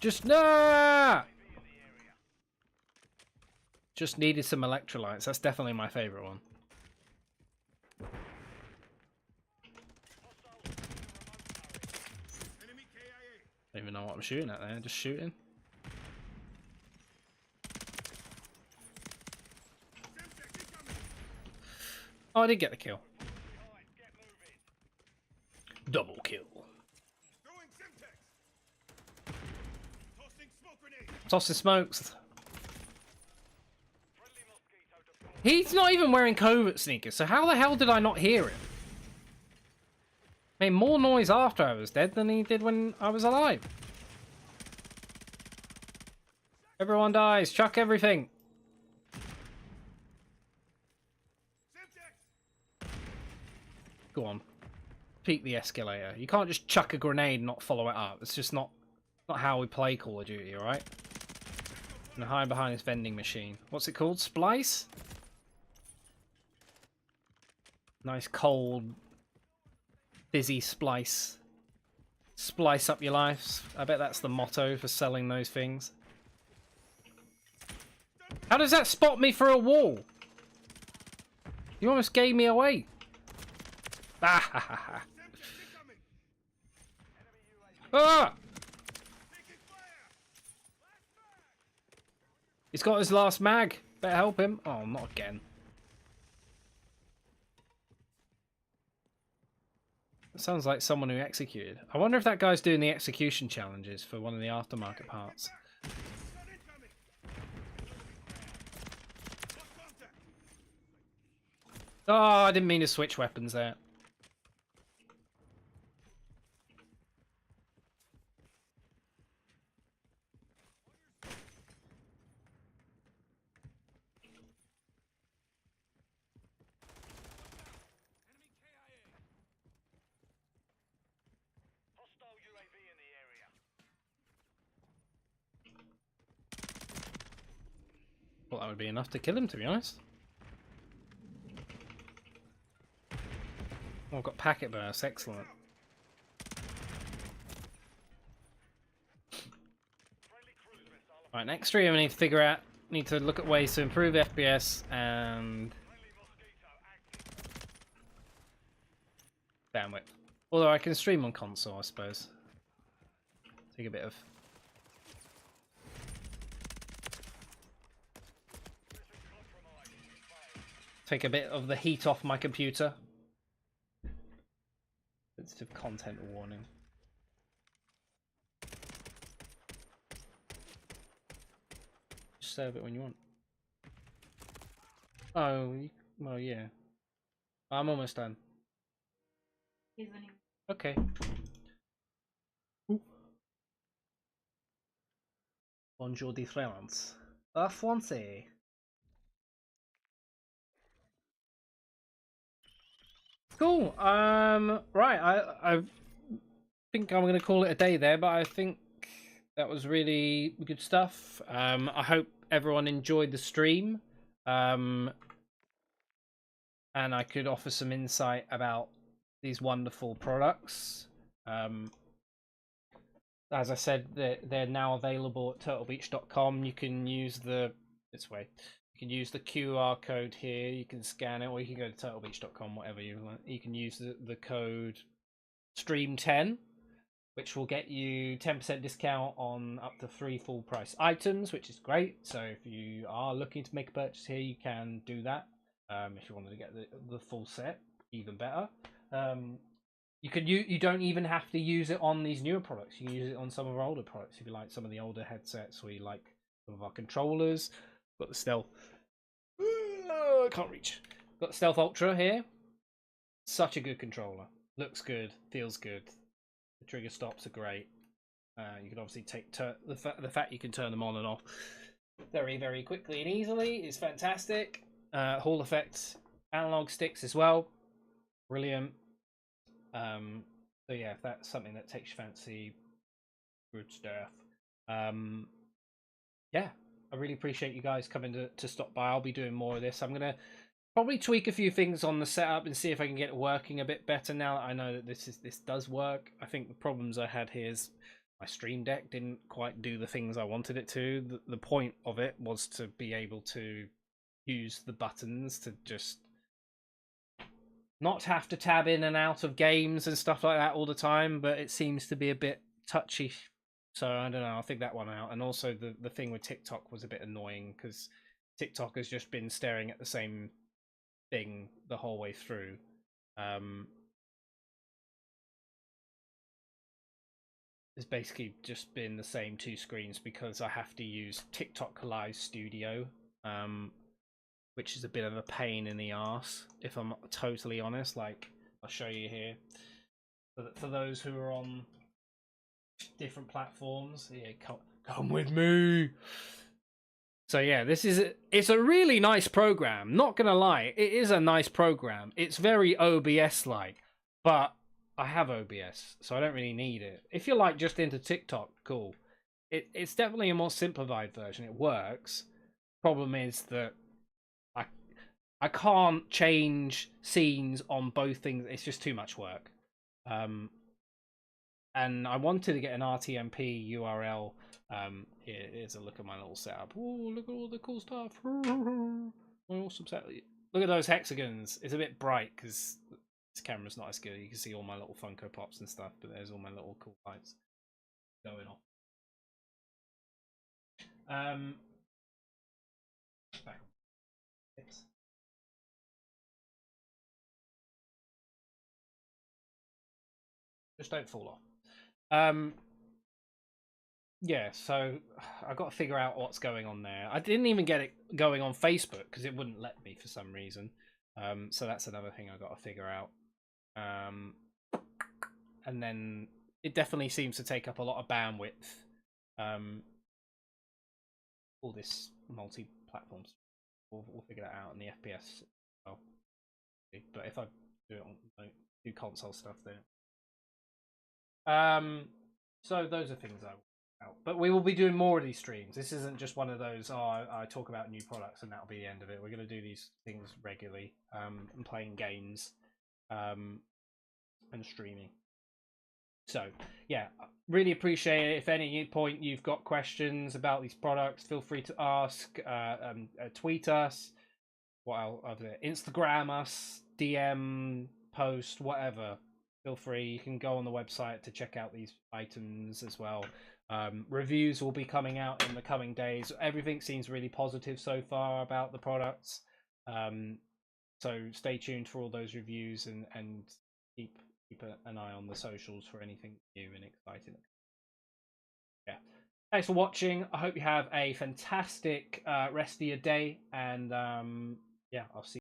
Just nah! Just needed some electrolytes. That's definitely my favorite one. Don't even know what I'm shooting at there. Just shooting. Oh, I did get the kill. Double kill. Tossing smokes. He's not even wearing covert sneakers, so how the hell did I not hear him? Made more noise after I was dead than he did when I was alive. Everyone dies. Chuck everything. Go on. Peek the escalator. You can't just chuck a grenade and not follow it up. It's just not how we play Call of Duty, alright? And hide behind this vending machine. What's it called? Splice? Nice cold fizzy splice. Splice up your lives. I bet that's the motto for selling those things. How does that spot me through a wall? You almost gave me away. Ah! Ah! He's got his last mag. Better help him. Oh, not again. That sounds like someone who executed. I wonder if that guy's doing the execution challenges for one of the aftermarket parts. Oh, I didn't mean to switch weapons there. Well, that would be enough to kill him, to be honest. Oh, I've got packet burst. Excellent. Right, next stream we need to figure out, need to look at ways to improve FPS and bandwidth. Although I can stream on console, I suppose. Take a bit of... Take a bit of the heat off my computer. Sensitive content warning. Just save it when you want. Oh, well, yeah. I'm almost done. Okay. Ooh. Bonjour de France. Français. Cool. Right. I think I'm gonna call it a day there, but I think that was really good stuff. I hope everyone enjoyed the stream. And I could offer some insight about these wonderful products. As I said, they're now available at turtlebeach.com. You can use the You can use the QR code here. You can scan it, or you can go to turtlebeach.com, whatever you want. You can use the code STREAM10, which will get you 10% discount on up to 3 full price items, which is great. So if you are looking to make a purchase here, you can do that. If you wanted to get the full set, even better. You don't even have to use it on these newer products. You can use it on some of our older products if you like some of the older headsets, or you like some of our controllers. Got the Stealth. I can't reach. Got the Stealth Ultra here. Such a good controller. Looks good. Feels good. The trigger stops are great. You can obviously take the fact you can turn them on and off very, very quickly and easily is fantastic. Hall effect analog sticks as well. Brilliant. So yeah, if that's something that takes your fancy, good stuff. Yeah, I really appreciate you guys coming to stop by. I'll be doing more of this. I'm gonna probably tweak a few things on the setup and see if I can get it working a bit better now that I know that this does work. I think the problems I had here is my Stream Deck didn't quite do the things I wanted it to. The point of it was to be able to use the buttons to just not have to tab in and out of games and stuff like that all the time, but it seems to be a bit touchy. So I don't know, I'll figure that one out. And also the thing with TikTok was a bit annoying because TikTok has just been staring at the same thing the whole way through. It's basically just been the same two screens because I have to use TikTok Live Studio, which is a bit of a pain in the arse, if I'm totally honest. Like, I'll show you here. For those who are on different platforms, yeah, come with me. So yeah, it's a really nice program. Not gonna lie, it is a nice program. It's very OBS like, but I have OBS, so I don't really need it. If you're like just into TikTok, cool. It's definitely a more simplified version. It works. Problem is that I can't change scenes on both things. It's just too much work. And I wanted to get an RTMP URL. Here's a look at my little setup. Oh, look at all the cool stuff. My awesome setup. Look at those hexagons. It's a bit bright because this camera's not as good. You can see all my little Funko Pops and stuff, but there's all my little cool lights going on. Just don't fall off. Yeah, so I got to figure out what's going on there. I didn't even get it going on Facebook because it wouldn't let me for some reason. So that's another thing I got to figure out. And then it definitely seems to take up a lot of bandwidth. All this multi-platforms. We'll figure that out in the FPS. Well, but if I do it on do console stuff, then so those are things I. But we will be doing more of these streams. This isn't just one of those, I talk about new products and that'll be the end of it. We're going to do these things regularly, and playing games, and streaming. So, yeah, really appreciate it. If at any point you've got questions about these products, feel free to ask, tweet us, Instagram us, DM, post, whatever. Feel free. You can go on the website to check out these items as well. Reviews will be coming out in the coming days. Everything seems really positive so far about the products. So stay tuned for all those reviews and keep an eye on the socials for anything new and exciting. Yeah. Thanks for watching. I hope you have a fantastic rest of your day. And yeah, I'll see you.